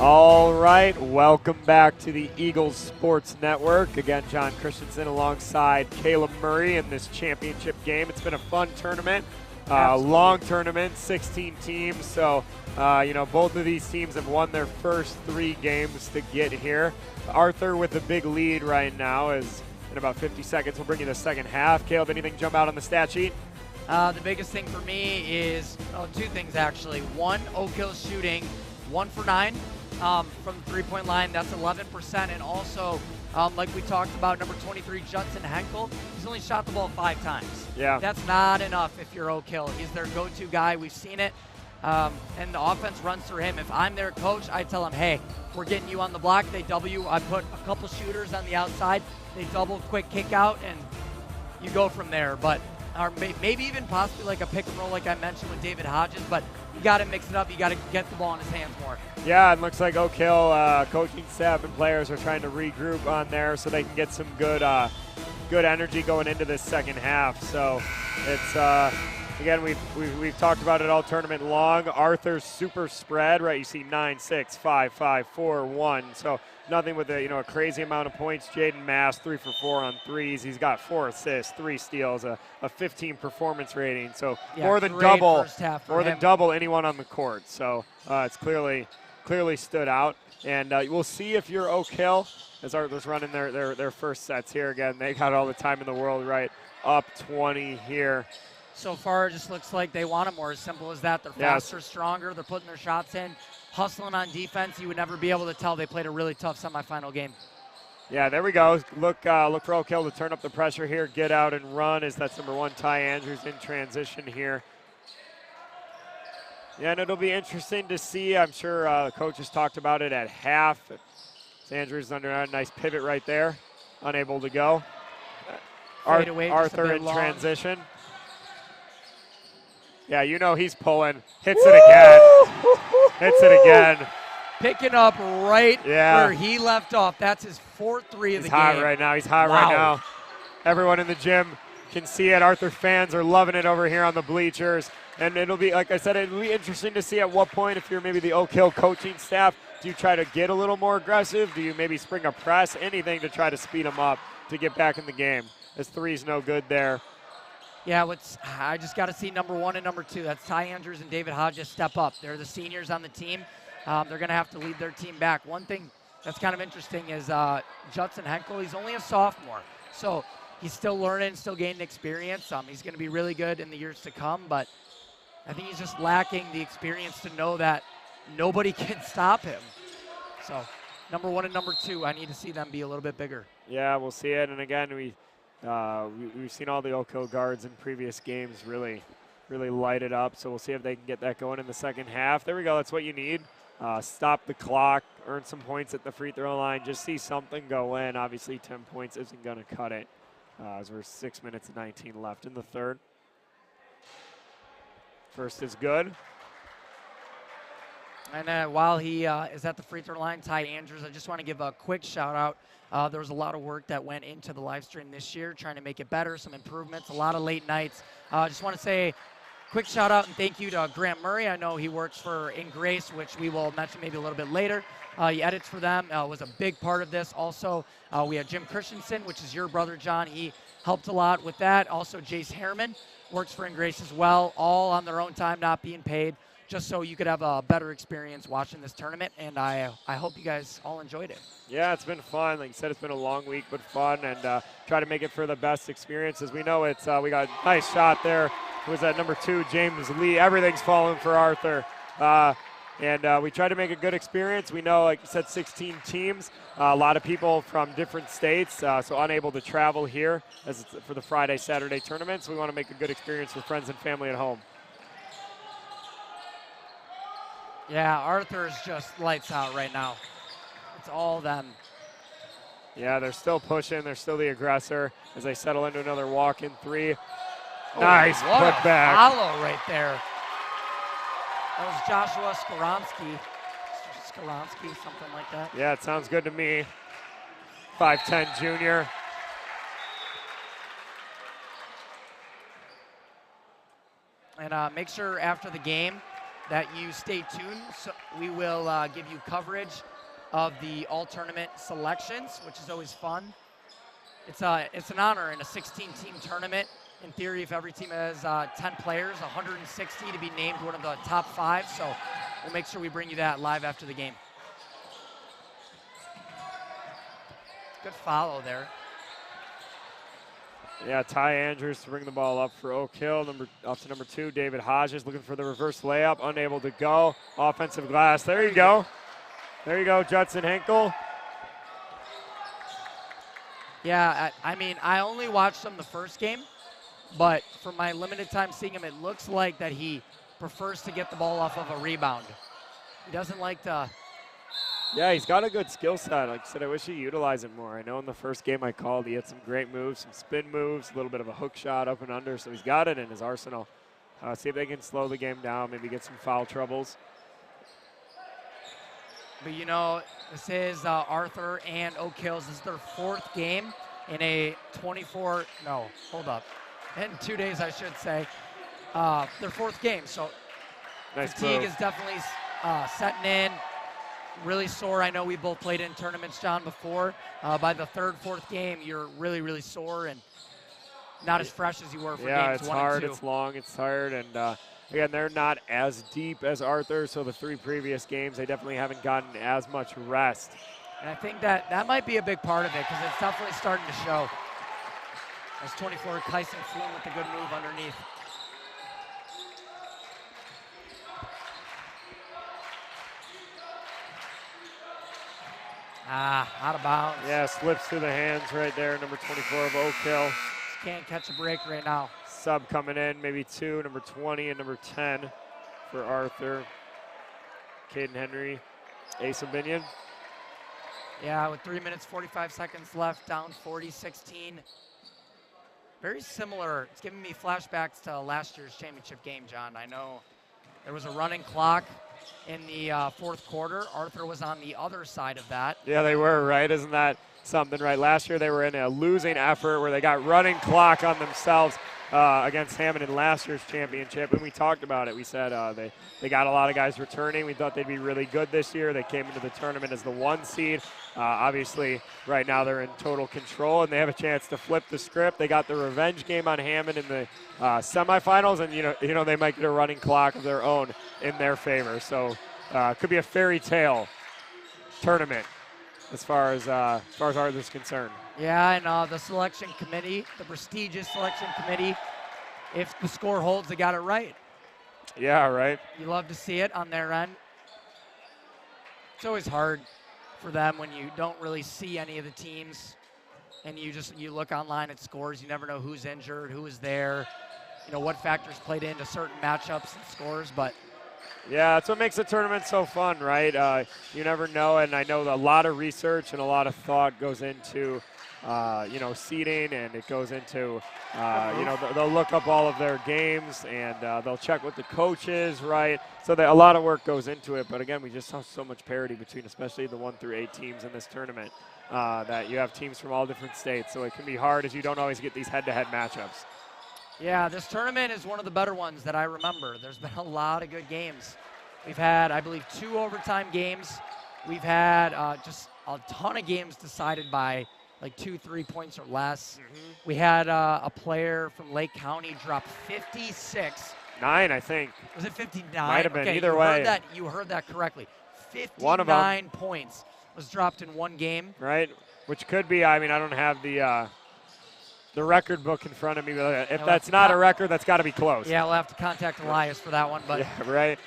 Speaker 1: All right, welcome back to the Eagles Sports Network. Again, John Christensen alongside Caleb Murray in this championship game. It's been a fun tournament, long tournament, 16 teams. So, both of these teams have won their first 3 games to get here. Arthur with a big lead right now is in about 50 seconds. We'll bring you the second half. Caleb, anything jump out on the stat sheet?
Speaker 2: The biggest thing for me is 2 things actually. One, Oakhill shooting 1 for 9. From the three-point line, that's 11%. And also, like we talked about, number 23, Judson Henkel, he's only shot the ball 5 times.
Speaker 1: Yeah.
Speaker 2: That's not enough if you're Oakhill. He's their go-to guy. We've seen it. And the offense runs through him. If I'm their coach, I tell him, hey, we're getting you on the block. They double you. I put a couple shooters on the outside. They double, quick kick out, and you go from there. But or maybe even possibly like a pick and roll like I mentioned with David Hodges, but you got to mix it up. You got to get the ball in his hands more.
Speaker 1: Yeah, it looks like Oakhill coaching staff and players are trying to regroup on there so they can get some good energy going into this second half. So it's again, we've talked about it all tournament long. Arthur's super spread, right? You see 9, 6, 5, 5, 4, 1. So nothing with a crazy amount of points. Jaden Mass 3 for 4 on threes. He's got 4 assists, 3 steals, a 15 performance rating. So
Speaker 2: yeah,
Speaker 1: more than double anyone on the court. So it's clearly stood out. And we'll see if you're Oakhill as Arthur's running their first sets here again. They got all the time in the world, right? Up 20 here.
Speaker 2: So far, it just looks like they want it more. As simple as that. They're faster, stronger. They're putting their shots in, hustling on defense. You would never be able to tell they played a really tough semifinal game.
Speaker 1: Yeah, there we go. Look for Oakhill to turn up the pressure here. Get out and run as that's number 1, Ty Andrews in transition here. Yeah, and it'll be interesting to see. I'm sure the coaches talked about it at half. Andrews under a nice pivot right there. Unable to go. Arthur in transition. Yeah, he's pulling. Hits it again. Hits it again.
Speaker 2: Picking up right where he left off. That's his 4th 3 of the game.
Speaker 1: He's hot right now. He's hot right now. Everyone in the gym can see it. Arthur fans are loving it over here on the bleachers. And it'll be, like I said, it'll be interesting to see at what point, if you're maybe the Oakhill coaching staff, do you try to get a little more aggressive? Do you maybe spring a press? Anything to try to speed them up to get back in the game. As 3's no good there.
Speaker 2: Yeah, I just got to see number 1 and number 2. That's Ty Andrews and David Hodges step up. They're the seniors on the team. They're going to have to lead their team back. One thing that's kind of interesting is Judson Henkel. He's only a sophomore, so he's still learning, still gaining experience. He's going to be really good in the years to come, but I think he's just lacking the experience to know that nobody can stop him. So number 1 and number 2, I need to see them be a little bit bigger.
Speaker 1: Yeah, we'll see it. And again, we've seen all the Oakhill guards in previous games really light it up. So we'll see if they can get that going in the second half. There we go. That's what you need. Stop the clock, earn some points at the free throw line. Just see something go in. Obviously, 10 points isn't going to cut it as we're 6 minutes and 19 left in the third. First is good.
Speaker 2: And while he is at the free throw line, Ty Andrews, I just want to give a quick shout out. There was a lot of work that went into the live stream this year, trying to make it better, some improvements, a lot of late nights. Just want to say quick shout out and thank you to Grant Murray. I know he works for In Grace, which we will mention maybe a little bit later. He edits for them, was a big part of this. Also, we had Jim Christensen, which is your brother, John. He helped a lot with that. Also, Jace Harriman works for In Grace as well, all on their own time, not being paid, just so you could have a better experience watching this tournament, and I hope you guys all enjoyed it.
Speaker 1: Yeah, it's been fun. Like you said, it's been a long week, but fun, and try to make it for the best experience. As we know, it's we got a nice shot there. It was at number 2, James Lee. Everything's falling for Arthur. And we try to make a good experience. We know, like you said, 16 teams, a lot of people from different states, so unable to travel here as it's for the Friday, Saturday tournament. So we want to make a good experience for friends and family at home.
Speaker 2: Yeah, Arthur's just lights out right now. It's all them.
Speaker 1: Yeah, they're still pushing. They're still the aggressor as they settle into another walk-in 3.
Speaker 2: Oh,
Speaker 1: nice put back.
Speaker 2: Follow right there. That was Joshua Skoronsky, something like that.
Speaker 1: Yeah, it sounds good to me. 5'10" junior.
Speaker 2: And make sure after the game that you stay tuned. So we will give you coverage of the all-tournament selections, which is always fun. It's an honor in a 16-team tournament. In theory, if every team has 10 players, 160 to be named one of the top 5. So we'll make sure we bring you that live after the game. Good follow there.
Speaker 1: Yeah, Ty Andrews to bring the ball up for Oakhill. Up to number 2, David Hodges looking for the reverse layup, unable to go. Offensive glass. There you go. There you go, Judson Henkel.
Speaker 2: Yeah, I mean, I only watched him the first game, but from my limited time seeing him, it looks like that he prefers to get the ball off of a rebound. He doesn't like to.
Speaker 1: Yeah, he's got a good skill set. Like I said, I wish he utilized it more. I know in the first game I called, he had some great moves, some spin moves, a little bit of a hook shot up and under, so he's got it in his arsenal. See if they can slow the game down, maybe get some foul troubles.
Speaker 2: But you know, this is Arthur and Oakhill's. This is their 4th game in a 24, no, hold up. In 2 days, I should say. Their 4th game, so
Speaker 1: Nice
Speaker 2: fatigue
Speaker 1: move.
Speaker 2: is definitely setting in. Really sore. I know we both played in tournaments, John, before. By the 3rd, 4th game, you're really, really sore and not as fresh as you were for
Speaker 1: yeah,
Speaker 2: games
Speaker 1: it's
Speaker 2: 1
Speaker 1: hard,
Speaker 2: and 2.
Speaker 1: it's long, it's tired, and again, they're not as deep as Arthur, so the 3 previous games, they definitely haven't gotten as much rest.
Speaker 2: And I think that might be a big part of it because it's definitely starting to show. As 24, Kyson Flume with a good move underneath. Out of bounds.
Speaker 1: Yeah, slips through the hands right there, number 24 of Oakhill.
Speaker 2: Just can't catch a break right now.
Speaker 1: Sub coming in, maybe 2, number 20 and number 10 for Arthur. Caden Henry, Asa Binion.
Speaker 2: Yeah, with 3 minutes, 45 seconds left, down 40-16. Very similar. It's giving me flashbacks to last year's championship game, John. I know there was a running clock in the 4th quarter. Arthur was on the other side of that.
Speaker 1: Yeah, they were, right? Isn't that something, right? Last year they were in a losing effort where they got running clock on themselves against Hammond in last year's championship, and we talked about it. We said they got a lot of guys returning. We thought they'd be really good this year. They came into the tournament as the 1 seed. Obviously, right now they're in total control, and they have a chance to flip the script. They got the revenge game on Hammond in the semifinals, and you know they might get a running clock of their own in their favor. So it could be a fairy tale tournament as far as Arthur's concerned.
Speaker 2: Yeah, and the selection committee, the prestigious selection committee, if the score holds, they got it right.
Speaker 1: Yeah, right.
Speaker 2: You love to see it on their end. It's always hard for them when you don't really see any of the teams and you look online at scores. You never know who's injured, who is there, you know, what factors played into certain matchups and scores, but
Speaker 1: yeah, that's what makes the tournament so fun, right? You never know, and I know a lot of research and a lot of thought goes into seeding, and it goes into, they'll look up all of their games, and they'll check with the coaches, right? So a lot of work goes into it, but again, we just saw so much parity between especially the 1 through 8 teams in this tournament, that you have teams from all different states, so it can be hard as you don't always get these head-to-head matchups.
Speaker 2: yeah, this tournament is one of the better ones that I remember. There's been a lot of good games. We've had, I believe, 2 overtime games. We've had just a ton of games decided by like 2-3 points or less.
Speaker 1: Mm-hmm.
Speaker 2: We had a player from Lake County drop 56.
Speaker 1: 9, I think.
Speaker 2: Was it 59?
Speaker 1: Might have been,
Speaker 2: okay,
Speaker 1: either way.
Speaker 2: You heard that correctly.
Speaker 1: One of 'em.
Speaker 2: 59 points was dropped in one game.
Speaker 1: Right, which could be, I mean, I don't have the record book in front of me, but if that's not a record, that's got to be close.
Speaker 2: Yeah, we'll have to contact Elias for that one. But
Speaker 1: yeah, right.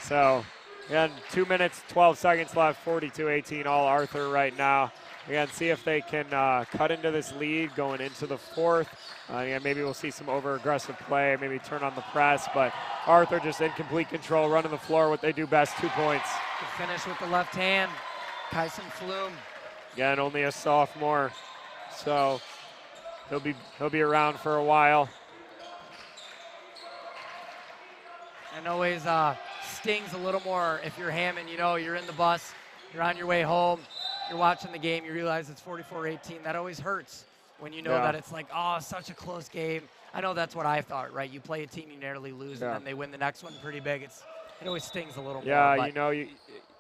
Speaker 1: So, again, 2 minutes, 12 seconds left, 42-18, all Arthur right now. Again, see if they can cut into this lead going into the 4th. Maybe we'll see some over-aggressive play, maybe turn on the press, but Arthur just in complete control, running the floor, what they do best, 2 points.
Speaker 2: Good finish with the left hand, Kyson Flume.
Speaker 1: Again, only a sophomore, so he'll be around for a while.
Speaker 2: And always stings a little more if you're Hammond. You know, you're in the bus, you're on your way home, you're watching the game, you realize it's 44-18. That always hurts when you know that it's like, oh, such a close game. I know that's what I thought, right? You play a team, you narrowly lose, and then they win the next one pretty big. It always stings a little more.
Speaker 1: Yeah,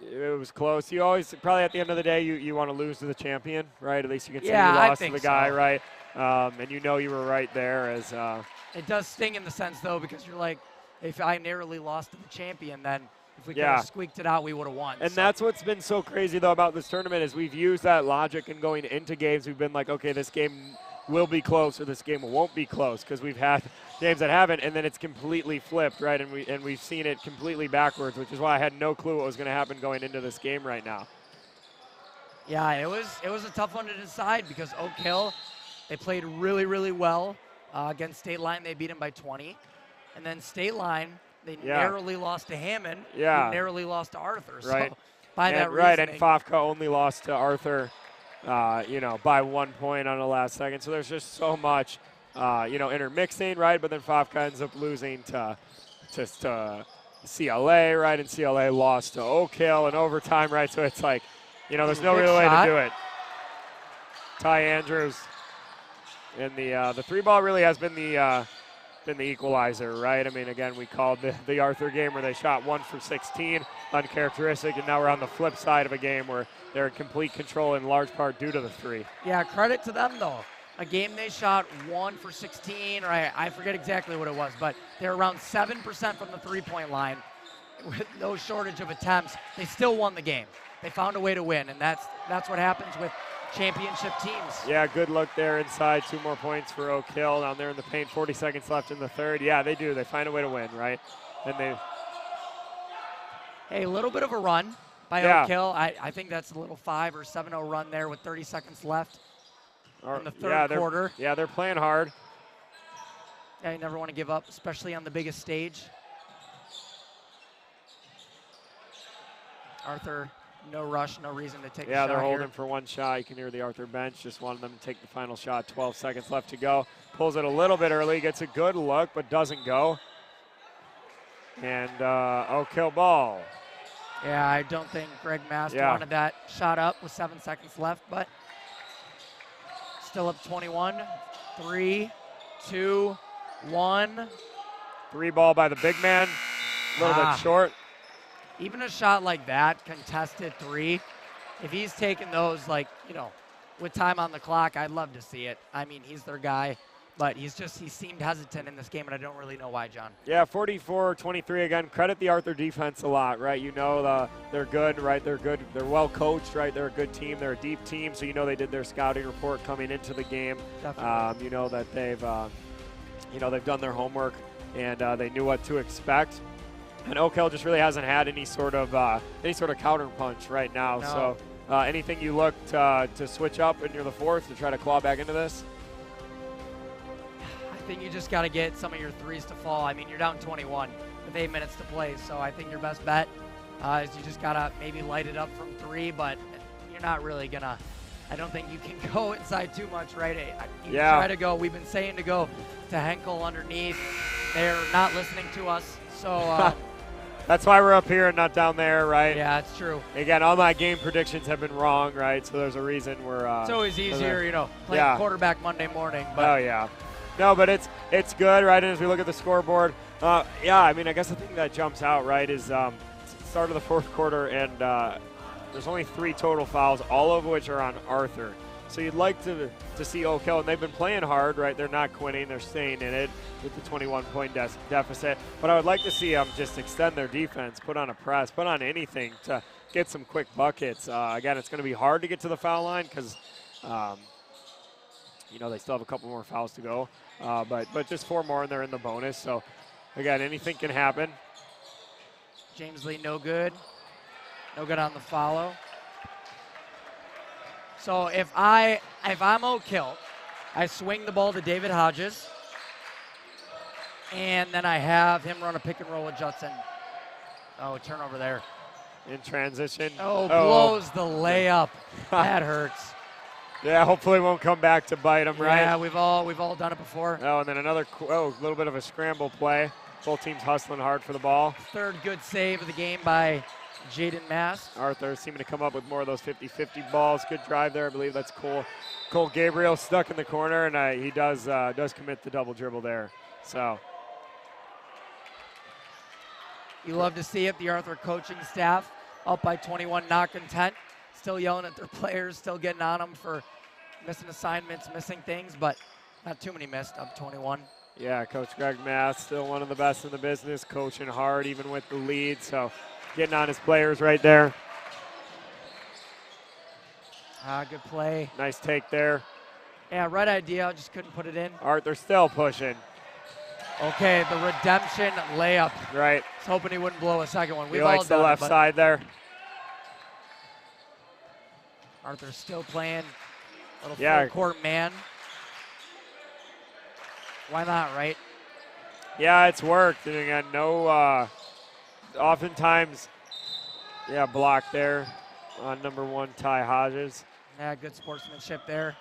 Speaker 1: it was close. You always, probably at the end of the day, you want to lose to the champion, right? At least you can say you lost to the guy,
Speaker 2: so.
Speaker 1: right? And you were right there.
Speaker 2: It does sting in the sense, though, because you're like, if I narrowly lost to the champion, then if we could have squeaked it out, we would have won.
Speaker 1: And that's what's been so crazy, though, about this tournament is we've used that logic and going into games. We've been like, okay, this game will be close or this game won't be close because we've had games that haven't, and then it's completely flipped, right? And we've seen it completely backwards, which is why I had no clue what was going to happen going into this game right now.
Speaker 2: Yeah, it was a tough one to decide because Oakhill, they played really, really well against State Line. They beat them by 20. And then State Line, they narrowly lost to Hammond, who narrowly lost to Arthur.
Speaker 1: Right.
Speaker 2: So by that reasoning.
Speaker 1: Right, and Fafka only lost to Arthur, by 1 point on the last second. So there's just so much, intermixing, right? But then Fafka ends up losing to CLA, right? And CLA lost to Oakhill in overtime, right? So it's like, there's no real way to do it. Ty Andrews. And the three ball really has been the equalizer, right? I mean, again, we called the Arthur game where they shot 1 for 16, uncharacteristic, and now we're on the flip side of a game where they're in complete control in large part due to the three.
Speaker 2: Yeah, credit to them, though. A game they shot 1 for 16, or I forget exactly what it was, but they're around 7% from the three-point line with no shortage of attempts. They still won the game. They found a way to win, and that's what happens with championship teams. Yeah,
Speaker 1: good look there inside. 2 more points for Oakhill down there in the paint. 40 seconds left in the third. Yeah, they do. They find a way to win, right? And
Speaker 2: a little bit of a run by Oakhill. I think that's a little 5 or 7-0 run there with 30 seconds left in the third quarter.
Speaker 1: Yeah, they're playing hard.
Speaker 2: Yeah, you never want to give up, especially on the biggest stage. Arthur, no rush, no reason to take a shot.
Speaker 1: Yeah, they're holding for one shot. You can hear the Arthur bench. Just wanted them to take the final shot. 12 seconds left to go. Pulls it a little bit early. Gets a good look, but doesn't go. And Oakhill ball.
Speaker 2: Yeah, I don't think Greg Mast wanted that shot up with 7 seconds left, but still up 21. 3, 2, 1.
Speaker 1: Three ball by the big man. A little bit short.
Speaker 2: Even a shot like that, contested 3, if he's taking those, with time on the clock, I'd love to see it. I mean, he's their guy, but he seemed hesitant in this game, and I don't really know why, John.
Speaker 1: Yeah, 44-23 again. Credit the Arthur defense a lot, right? They're good, right? They're good. They're well coached, right? They're a good team. They're a deep team, so they did their scouting report coming into the game.
Speaker 2: Definitely.
Speaker 1: That they've done their homework, and they knew what to expect. And Oakhill just really hasn't had any sort of counter punch right now.
Speaker 2: No.
Speaker 1: So anything you look to switch up in the fourth to try to claw back into this?
Speaker 2: I think you just got to get some of your threes to fall. I mean, you're down 21 with 8 minutes to play, so I think your best bet is you just got to maybe light it up from 3, but you're not really going to. I don't think you can go inside too much, right? You try to go. We've been saying to go to Henkel underneath. They're not listening to us, so.
Speaker 1: That's why we're up here and not down there, right?
Speaker 2: Yeah, it's true.
Speaker 1: Again, all my game predictions have been wrong, right? So there's a reason we're.
Speaker 2: It's always easier, playing quarterback Monday morning. But.
Speaker 1: Oh yeah, no, but it's good, right? And as we look at the scoreboard, I mean, I guess the thing that jumps out, right, is start of the fourth quarter, and there's only 3 total fouls, all of which are on Arthur. So you'd like to see Oakhill, and they've been playing hard, right? They're not quitting. They're staying in it with the 21-point deficit. But I would like to see them just extend their defense, put on a press, put on anything to get some quick buckets. Again, it's going to be hard to get to the foul line because, they still have a couple more fouls to go. But just 4 more, and they're in the bonus. So, again, anything can happen.
Speaker 2: James Lee, no good. No good on the follow. So if I'm Oakhill, I swing the ball to David Hodges, and then I have him run a pick and roll with Judson. Oh, turnover there.
Speaker 1: In transition.
Speaker 2: Blows the layup. That hurts.
Speaker 1: Yeah, hopefully it won't come back to bite him, right?
Speaker 2: Yeah, we've all done it before.
Speaker 1: Oh, and then another little bit of a scramble play. Both teams hustling hard for the ball.
Speaker 2: Third good save of the game by Jaden Mast.
Speaker 1: Arthur seeming to come up with more of those 50-50 balls. Good drive there. I believe that's Cole Gabriel stuck in the corner, and he does commit the double dribble there. So
Speaker 2: You love to see it. The Arthur coaching staff up by 21, not content. Still yelling at their players, still getting on them for missing assignments, missing things, but not too many missed, up 21.
Speaker 1: Yeah, Coach Greg Mass, still one of the best in the business, coaching hard even with the lead, so getting on his players right there.
Speaker 2: Good play.
Speaker 1: Nice take there.
Speaker 2: Yeah, right idea, just couldn't put it in.
Speaker 1: Arthur still pushing.
Speaker 2: Okay, the redemption layup.
Speaker 1: Right.
Speaker 2: I was hoping he wouldn't blow a second one.
Speaker 1: He likes the left side there.
Speaker 2: Arthur's still playing a little
Speaker 1: Yeah.
Speaker 2: full court man. Why not, right?
Speaker 1: Yeah, it's worked. And again, no, oftentimes, yeah, block there on number 1, Ty Hodges.
Speaker 2: Yeah, good sportsmanship there.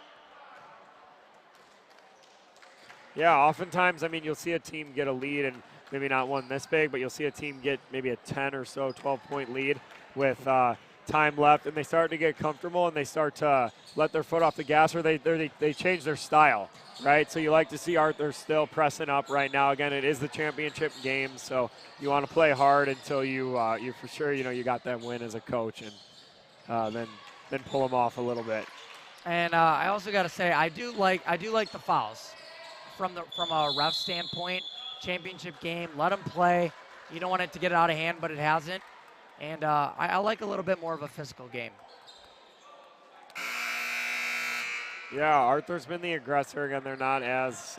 Speaker 1: Yeah, oftentimes, I mean, you'll see a team get a lead and maybe not one this big, but you'll see a team get maybe a 10 or so, 12-point lead with time left, and they start to get comfortable and they start to let their foot off the gas, or they change their style, right? So you like to see Arthur still pressing up right now. Again, it is the championship game, so you want to play hard until you for sure, you got that win as a coach, and then pull them off a little bit.
Speaker 2: And I also got to say, I do like the fouls from a ref standpoint. Championship game, let them play. You don't want it to get out of hand, but it hasn't. And I like a little bit more of a physical game.
Speaker 1: Yeah, Arthur's been the aggressor. Again, they're not as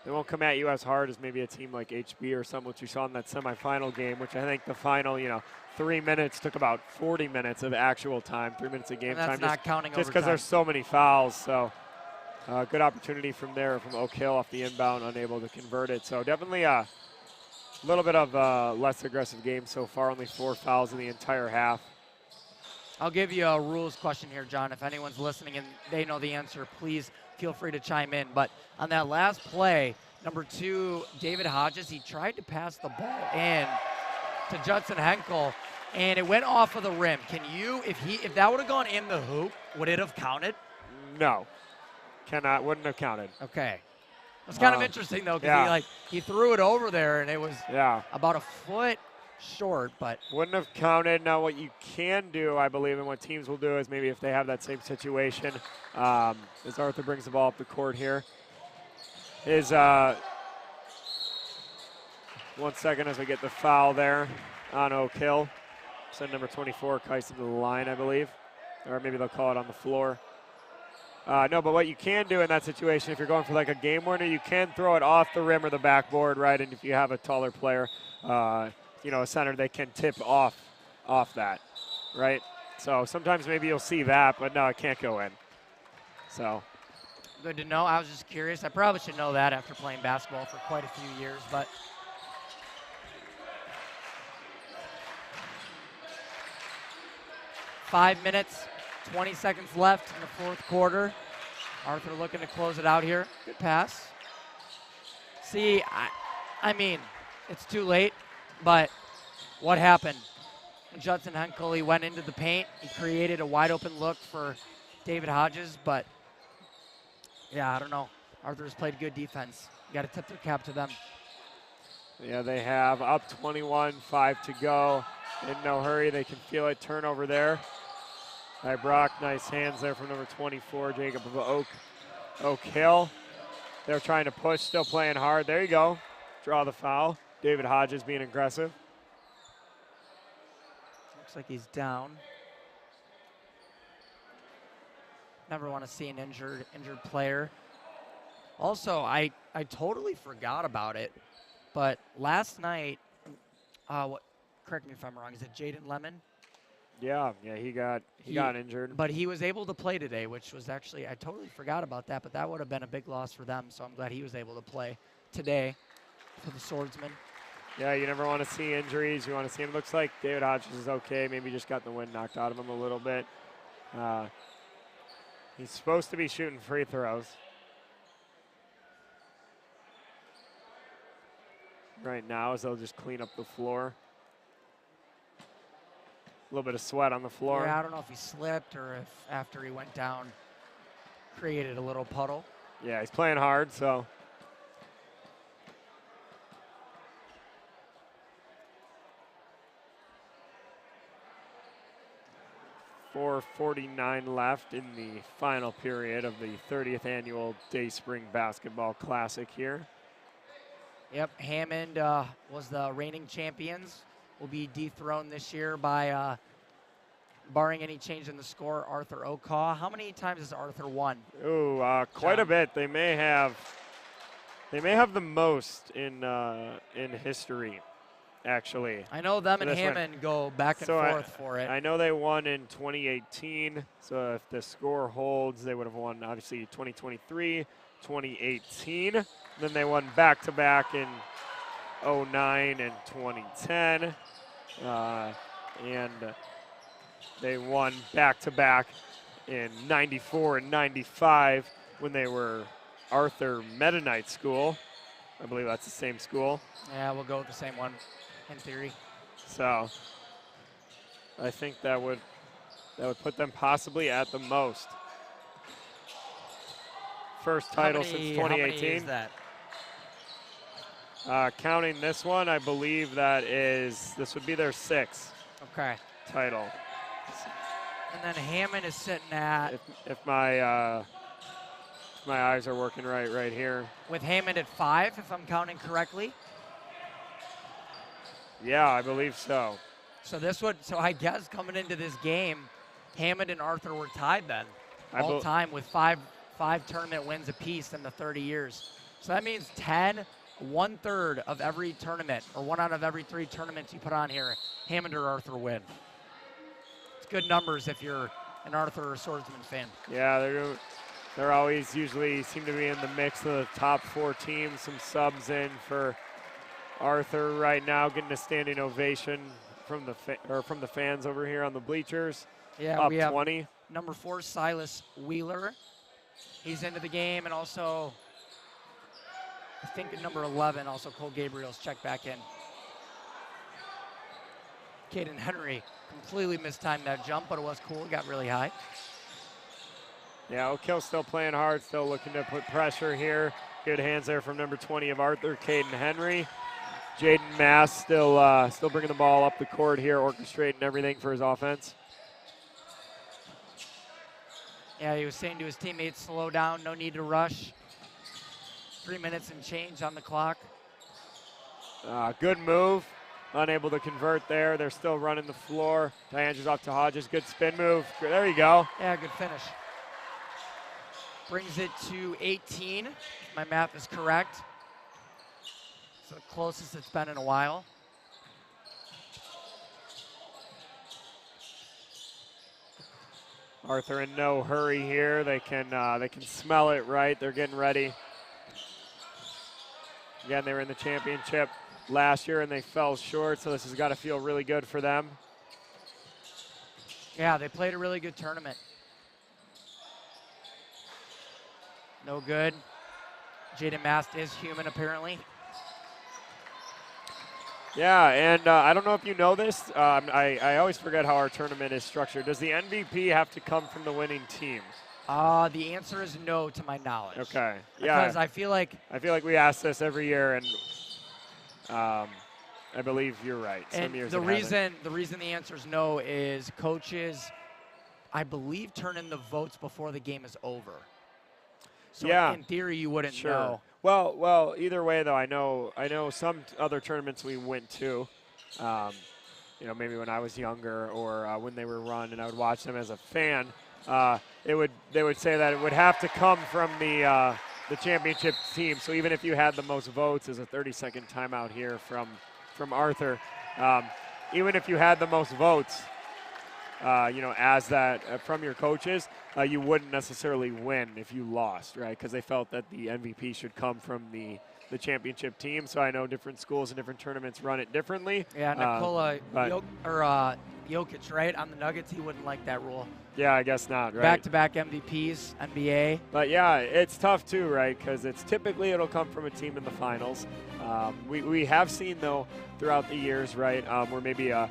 Speaker 1: they won't come at you as hard as maybe a team like HB or something, which you saw in that semifinal game, which I think the final, 3 minutes took about 40 minutes of actual time, 3 minutes of game
Speaker 2: and that's
Speaker 1: time.
Speaker 2: Not counting
Speaker 1: just because there's so many fouls. So good opportunity from there from Oakhill off the inbound, unable to convert it. So definitely a little bit of a less aggressive game so far, only 4 fouls in the entire half.
Speaker 2: I'll give you a rules question here, John. If anyone's listening and they know the answer, please feel free to chime in. But on that last play, number 2, David Hodges, he tried to pass the ball in to Judson Henkel, and it went off of the rim. Can you, if that would have gone in the hoop, would it have counted?
Speaker 1: No, wouldn't have counted.
Speaker 2: Okay. It's kind of interesting, though, because he threw it over there, and it was about a foot short, but
Speaker 1: wouldn't have counted. Now, what you can do, I believe, and what teams will do is maybe if they have that same situation, as Arthur brings the ball up the court here, is 1 second as we get the foul there on Oakhill. Send number 24, Kyson to the line, I believe, or maybe they'll call it on the floor. No, but what you can do in that situation, if you're going for like a game winner, you can throw it off the rim or the backboard, right? And if you have a taller player, a center, they can tip off that, right? So sometimes maybe you'll see that, but no, it can't go in. So
Speaker 2: good to know. I was just curious. I probably should know that after playing basketball for quite a few years, but 5 minutes, 20 seconds left in the fourth quarter. Arthur looking to close it out here. Good pass. See, I mean, it's too late, but what happened? Judson Henkel, he went into the paint. He created a wide open look for David Hodges, but yeah, I don't know. Arthur's played good defense. You got to tip their cap to them.
Speaker 1: Yeah, they have up 21, 5 to go. In no hurry, they can feel it. Turnover there by Brock. Nice hands there from number 24, Jacob of Oakhill. They're trying to push, still playing hard. There you go. Draw the foul. David Hodges being aggressive.
Speaker 2: Looks like he's down. Never want to see an injured player. Also, I totally forgot about it, but last night, correct me if I'm wrong, is it Jaden Lemon?
Speaker 1: Yeah, he got injured.
Speaker 2: But he was able to play today, which was actually, I totally forgot about that, but that would have been a big loss for them, so I'm glad he was able to play today for the Swordsman. Yeah,
Speaker 1: you never want to see injuries. You want to see him. Looks like David Hodges is okay. Maybe just got the wind knocked out of him a little bit. He's supposed to be shooting free throws right now, as they'll just clean up the floor. A little bit of sweat on the floor.
Speaker 2: Yeah, I don't know if he slipped or if after he went down, created a little puddle.
Speaker 1: Yeah, he's playing hard, so. 4:49 left in the final period of the 30th annual Day Spring Basketball Classic here.
Speaker 2: Yep, Hammond was the reigning champions. Will be dethroned this year by, barring any change in the score, Arthur Oakhill. How many times has Arthur won?
Speaker 1: Ooh, quite
Speaker 2: John?
Speaker 1: a bit. They may have the most in history, actually.
Speaker 2: I know them and
Speaker 1: This one.
Speaker 2: Hammond go back and forth for it.
Speaker 1: I know they won in 2018, so if the score holds, they would have won, obviously, 2023, 2018. Then they won back-to-back in 09 and 2010. And they won back-to-back in 94 and 95 when they were Arthur Mennonite School. I believe that's the same school.
Speaker 2: Yeah, we'll go with the same one in theory.
Speaker 1: So I think that would put them possibly at the most. First title since 2018.
Speaker 2: How many is that?
Speaker 1: Counting this one, I believe this would be their 6th title.
Speaker 2: And then Hammond is sitting at,
Speaker 1: If my eyes are working right here.
Speaker 2: with Hammond at 5, if I'm counting correctly.
Speaker 1: Yeah, I believe so.
Speaker 2: So I guess coming into this game, Hammond and Arthur were tied then, all time with five tournament wins apiece in the 30 years. So that means 1/3 of every tournament, or 1 out of every 3 tournaments you put on here, Hammond or Arthur win. It's good numbers if you're an Arthur or Swordsman fan.
Speaker 1: Yeah, they're always usually seem to be in the mix of the top 4 teams. Some subs in for Arthur right now, getting a standing ovation from the fans over here on the bleachers.
Speaker 2: Yeah,
Speaker 1: up
Speaker 2: we have
Speaker 1: 20.
Speaker 2: number 4, Silas Wheeler. He's into the game, and also I think at number 11, also Cole Gabriel's checked back in. Caden Henry completely mistimed that jump, but it was cool. It got really high.
Speaker 1: Yeah, Oakhill still playing hard, still looking to put pressure here. Good hands there from number 20 of Arthur, Caden Henry. Jaden Mass still bringing the ball up the court here, orchestrating everything for his offense.
Speaker 2: Yeah, he was saying to his teammates, slow down, no need to rush. 3 minutes and change on the clock.
Speaker 1: Good move. Unable to convert there. They're still running the floor. Diandra's off to Hodges. Good spin move. There you go.
Speaker 2: Yeah, good finish. Brings it to 18. If my math is correct. It's the closest it's been in a while.
Speaker 1: Arthur in no hurry here. They can smell it right. They're getting ready. Again, they were in the championship last year and they fell short, so this has got to feel really good for them.
Speaker 2: Yeah, they played a really good tournament. No good. Jaden Mast is human, apparently.
Speaker 1: Yeah, and I don't know if you know this. I always forget how our tournament is structured. Does the MVP have to come from the winning team?
Speaker 2: The answer is no, to my knowledge.
Speaker 1: Okay.
Speaker 2: Because
Speaker 1: yeah.
Speaker 2: I feel like
Speaker 1: we ask this every year, and I believe you're right.
Speaker 2: And the reason the answer is no is coaches, I believe, turn in the votes before the game is over. So
Speaker 1: yeah.
Speaker 2: in theory, you wouldn't
Speaker 1: Sure.
Speaker 2: know.
Speaker 1: Well, either way though, I know some other tournaments we went to. Maybe when I was younger or when they were run, and I would watch them as a fan. They would say that it would have to come from the championship team. So even if you had the most votes, as a 30-second timeout here from Arthur, even if you had the most votes, as that from your coaches, you wouldn't necessarily win if you lost, right? Because they felt that the MVP should come from the championship team. So I know different schools and different tournaments run it differently.
Speaker 2: Yeah, Nikola Jokic, right? On the Nuggets, he wouldn't like that rule.
Speaker 1: Yeah, I guess not, right?
Speaker 2: Back-to-back MVPs, NBA.
Speaker 1: But yeah, it's tough too, right? Because it'll come from a team in the finals. We have seen though throughout the years, right, where maybe a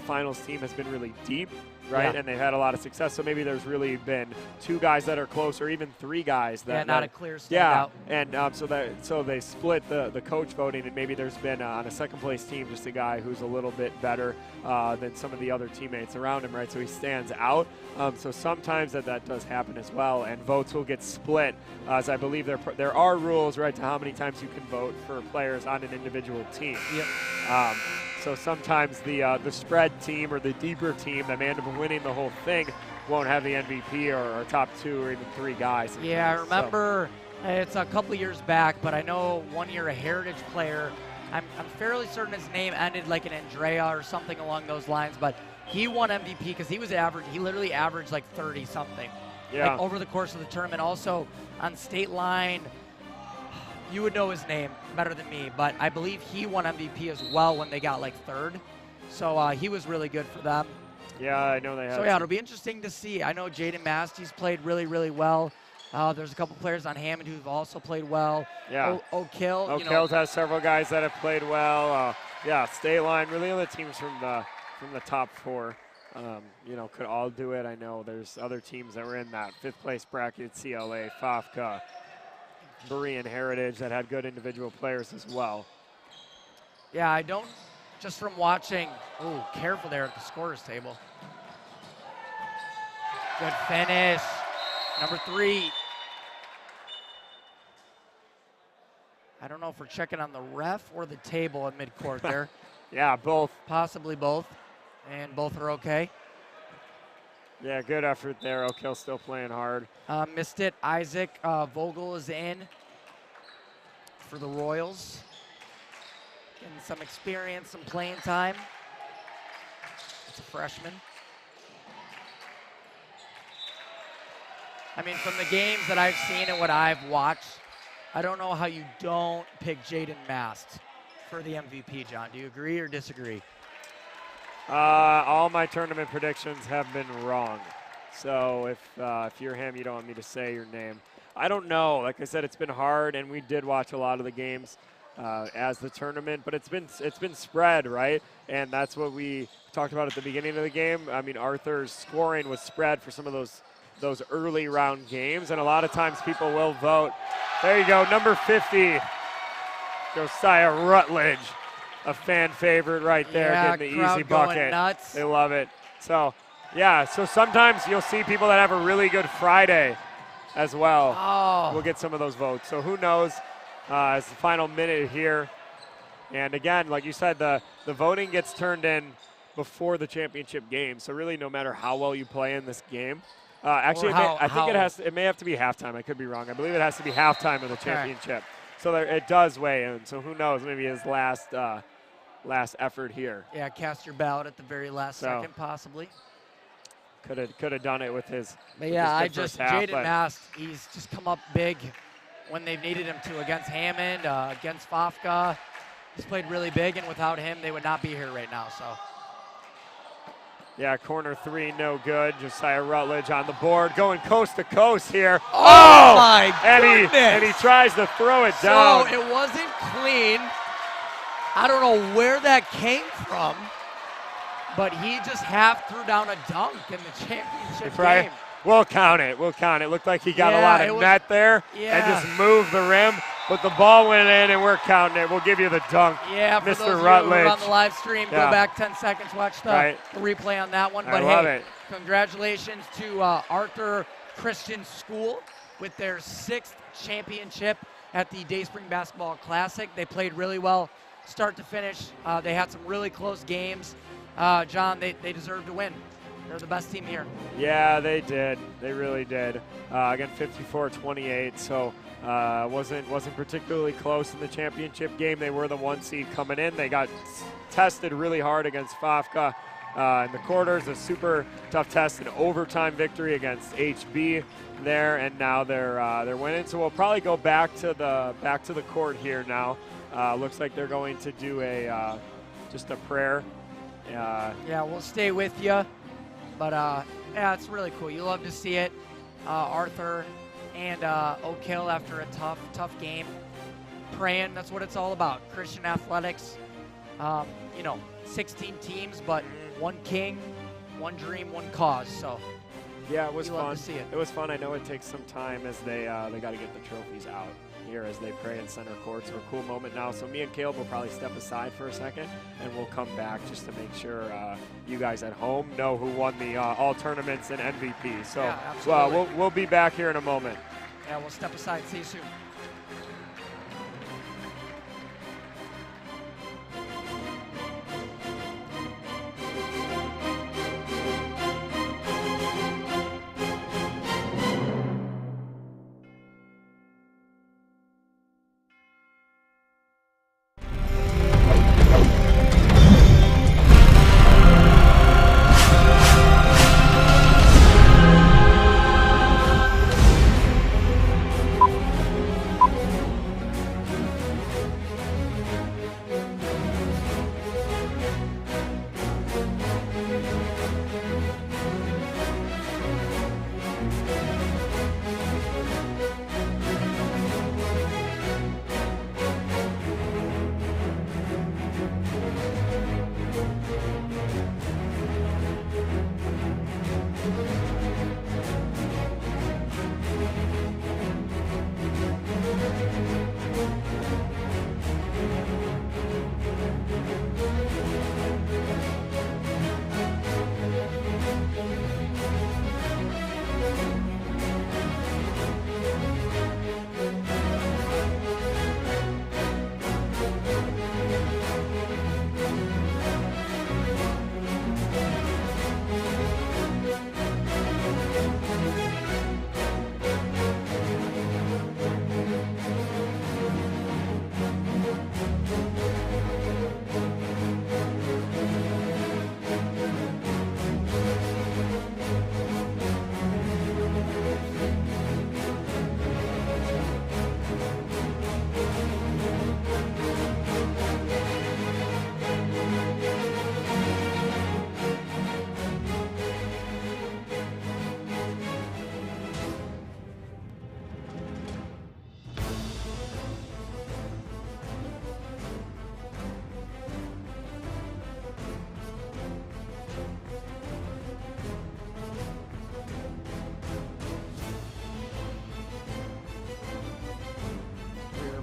Speaker 1: finals team has been really deep, right,
Speaker 2: yeah.
Speaker 1: and they've had a lot of success. So maybe there's really been 2 guys that are close, or even 3 guys that
Speaker 2: not a clear standout.
Speaker 1: Yeah, and so they split the coach voting, and maybe there's been on a second place team just a guy who's a little bit better than some of the other other teammates around him, right? So he stands out. So sometimes that does happen as well, and votes will get split, as I believe there are rules, right, to how many times you can vote for players on an individual team.
Speaker 2: Yep.
Speaker 1: So sometimes the spread team or the deeper team that may end up winning the whole thing won't have the MVP or top 2 or even 3 guys.
Speaker 2: Yeah, I remember it's a couple years back, but I know one year a Heritage player, I'm fairly certain his name ended like an Andrea or something along those lines, but he won MVP because he literally averaged like 30 something.
Speaker 1: Yeah.
Speaker 2: Like over the course of the tournament. Also on state line, you would know his name better than me, but I believe he won MVP as well when they got like 3rd. So he was really good for them.
Speaker 1: Yeah, I know they have.
Speaker 2: So yeah, it'll be interesting to see. I know Jaden Masty's played really, really well. There's a couple players on Hammond who've also played well.
Speaker 1: Yeah.
Speaker 2: Oakhill.
Speaker 1: Oakhill has several guys that have played well. Yeah, state line, really only teams from the top 4, could all do it. I know there's other teams that were in that 5th place bracket, CLA, FAFCA, Berean Heritage, that had good individual players as well.
Speaker 2: Yeah, I don't, just from watching, careful there at the scorer's table. Good finish. Number 3. I don't know if we're checking on the ref or the table at midcourt there.
Speaker 1: Yeah, both.
Speaker 2: Possibly both. And both are okay.
Speaker 1: Yeah, good effort there. Oakhill still playing hard.
Speaker 2: Missed it. Isaac Vogel is in for the Royals. Getting some experience, some playing time. It's a freshman. I mean, from the games that I've seen and what I've watched, I don't know how you don't pick Jaden Mast for the MVP, John. Do you agree or disagree?
Speaker 1: All my tournament predictions have been wrong. So if you're him, you don't want me to say your name. I don't know. Like I said, it's been hard, and we did watch a lot of the games as the tournament, but it's been spread, right? And that's what we talked about at the beginning of the game. I mean, Arthur's scoring was spread for some of those early round games, and a lot of times people will vote. There you go, number 50, Josiah Rutledge, a fan favorite right there, getting the easy bucket.
Speaker 2: Nuts.
Speaker 1: They love it. So, yeah, so sometimes you'll see people that have a really good Friday as well.
Speaker 2: Oh.
Speaker 1: We'll get some of those votes. So who knows, as the final minute here. And again, like you said, the voting gets turned in before the championship game. So really, no matter how well you play in this game, actually, I think it may have to be halftime. I could be wrong. I believe it has to be halftime of the championship. So it does weigh in. So who knows? Maybe his last effort here.
Speaker 2: Yeah, cast your ballot at the very last second, possibly.
Speaker 1: Could have done it with his.
Speaker 2: But yeah, Jaden Mast, he's just come up big when they've needed him to against Hammond, against FAFCA. He's played really big, and without him, they would not be here right now. So.
Speaker 1: Yeah, corner 3, no good. Josiah Rutledge on the board, going coast to coast here.
Speaker 2: Oh my goodness!
Speaker 1: And he tries to throw it down.
Speaker 2: So it wasn't clean. I don't know where that came from, but he just half threw down a dunk in the championship game.
Speaker 1: We'll count it. Looked like he got a lot of net there and just moved the rim. But the ball went in, and we're counting it. We'll give you the dunk,
Speaker 2: yeah, for
Speaker 1: Mr.
Speaker 2: those
Speaker 1: Rutledge.
Speaker 2: Of you who are on the live stream, go back 10 seconds, watch the replay on that one. But hey, congratulations to Arthur Christian School with their 6th championship at the Dayspring Basketball Classic. They played really well start to finish. They had some really close games. John, they deserve to win. They're the best team here.
Speaker 1: Yeah, they did. They really did. Again, 54-28. So wasn't particularly close in the championship game. They were the 1 seed coming in. They got tested really hard against FAFCA in the quarters. A super tough test, an overtime victory against HB there, and now they're winning. So we'll probably go back to the court here now. Looks like they're going to do just a prayer.
Speaker 2: Yeah, we'll stay with you. But, yeah, it's really cool. You love to see it. Arthur and Oakhill after a tough game. Praying, that's what it's all about. Christian athletics, 16 teams, but one king, one dream, one cause. So,
Speaker 1: yeah, it was fun.
Speaker 2: Love to see it.
Speaker 1: It was fun. I know it takes some time as they got to get the trophies out. here as they pray in center court. So a cool moment now. So me and Caleb will probably step aside for a second, and we'll come back just to make sure you guys at home know who won the all tournaments and MVP. So
Speaker 2: yeah,
Speaker 1: we'll be back here in a moment.
Speaker 2: Yeah, we'll step aside. See you soon.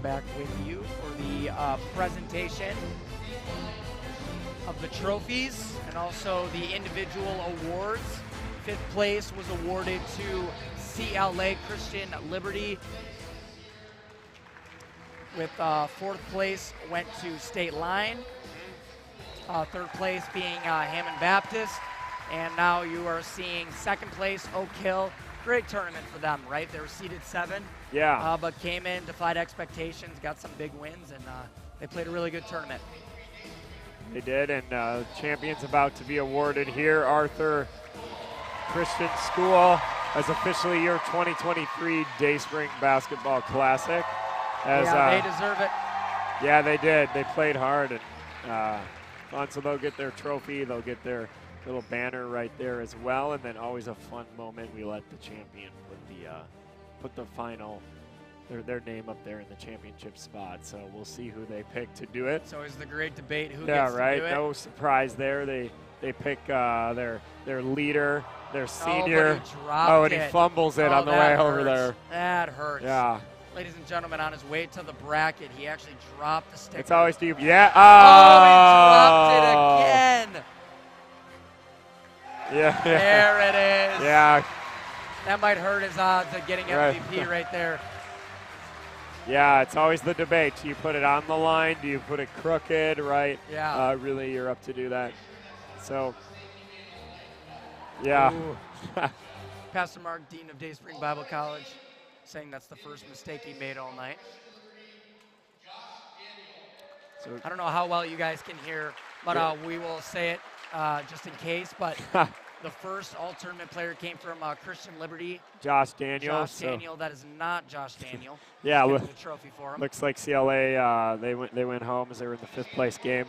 Speaker 2: Back with you for the presentation of the trophies and also the individual awards. 5th place was awarded to CLA Christian Liberty, with 4th place went to State Line, 3rd place being Hammond Baptist, and now you are seeing 2nd place Oakhill. Great tournament for them, right? They were seeded 7.
Speaker 1: Yeah.
Speaker 2: But came in, defied expectations, got some big wins, and they played a really good tournament.
Speaker 1: They did, and champions about to be awarded here. Arthur Christian School has officially your 2023 Dayspring Basketball Classic.
Speaker 2: They deserve it.
Speaker 1: Yeah, they did. They played hard, and fun. So they'll get their trophy. They'll get their little banner right there as well, and then always a fun moment. We let the champion put the final, their name up there in the championship spot. So we'll see who they pick to do it.
Speaker 2: It's always the great debate who
Speaker 1: yeah,
Speaker 2: gets
Speaker 1: right.
Speaker 2: to do it.
Speaker 1: No surprise there. They pick their leader, their senior.
Speaker 2: And
Speaker 1: he fumbles it on the way over there.
Speaker 2: That hurts.
Speaker 1: Yeah.
Speaker 2: Ladies and gentlemen, on his way to the bracket, he actually dropped the sticker.
Speaker 1: It's always deep. Yeah.
Speaker 2: Oh, he dropped it again.
Speaker 1: Yeah.
Speaker 2: There it is.
Speaker 1: Yeah.
Speaker 2: That might hurt his odds of getting MVP right there.
Speaker 1: Yeah, it's always the debate. Do you put it on the line? Do you put it crooked, right?
Speaker 2: Yeah.
Speaker 1: Really, you're up to do that. So, yeah.
Speaker 2: Pastor Mark, Dean of Dayspring Bible College, saying that's the first mistake he made all night. So I don't know how well you guys can hear, but we will say it just in case. But the first all-tournament player came from Christian Liberty.
Speaker 1: Josh Daniel.
Speaker 2: Daniel, that is not Josh Daniel.
Speaker 1: Yeah,
Speaker 2: the trophy for him.
Speaker 1: Looks like CLA, they went home as they were in the 5th place game.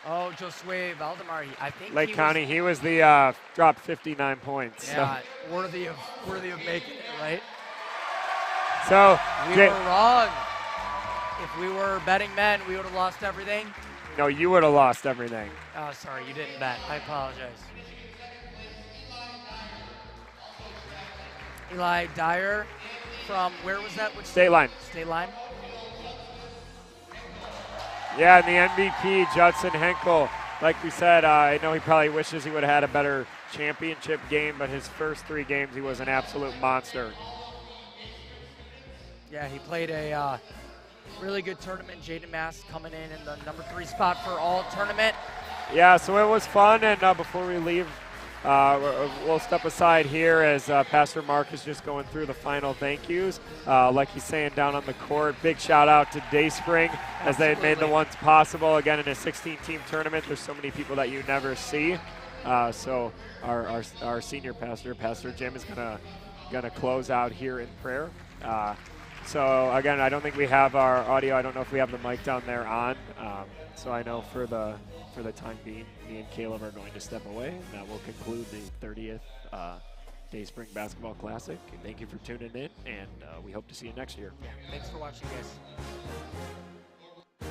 Speaker 2: Oh, Josue Valdemar, I think
Speaker 1: Lake County, he was the dropped 59 points.
Speaker 2: Yeah, so. worthy of making it, right?
Speaker 1: So
Speaker 2: we were wrong. If we were betting men, we would have lost everything.
Speaker 1: No, you would have lost everything.
Speaker 2: Oh, sorry, you didn't bet. I apologize. Eli Dyer from, where was that? Which
Speaker 1: State Line.
Speaker 2: State Line.
Speaker 1: Yeah, and the MVP, Judson Henkel. Like we said, I know he probably wishes he would have had a better championship game, but his first 3 games he was an absolute monster.
Speaker 2: Yeah, he played a really good tournament. Jaden Mass coming in the number 3 spot for all tournament.
Speaker 1: Yeah, so it was fun, and before we leave, we'll step aside here as Pastor Mark is just going through the final thank yous. Like he's saying down on the court, big shout out to Dayspring as they made the ones possible. Again, in a 16-team tournament, there's so many people that you never see. So our senior pastor, Pastor Jim, is gonna close out here in prayer. So again, I don't think we have our audio. I don't know if we have the mic down there on. So I know for the time being, me and Caleb are going to step away, and that will conclude the 30th Dayspring Basketball Classic. Thank you for tuning in, and we hope to see you next year.
Speaker 2: Thanks for watching, guys.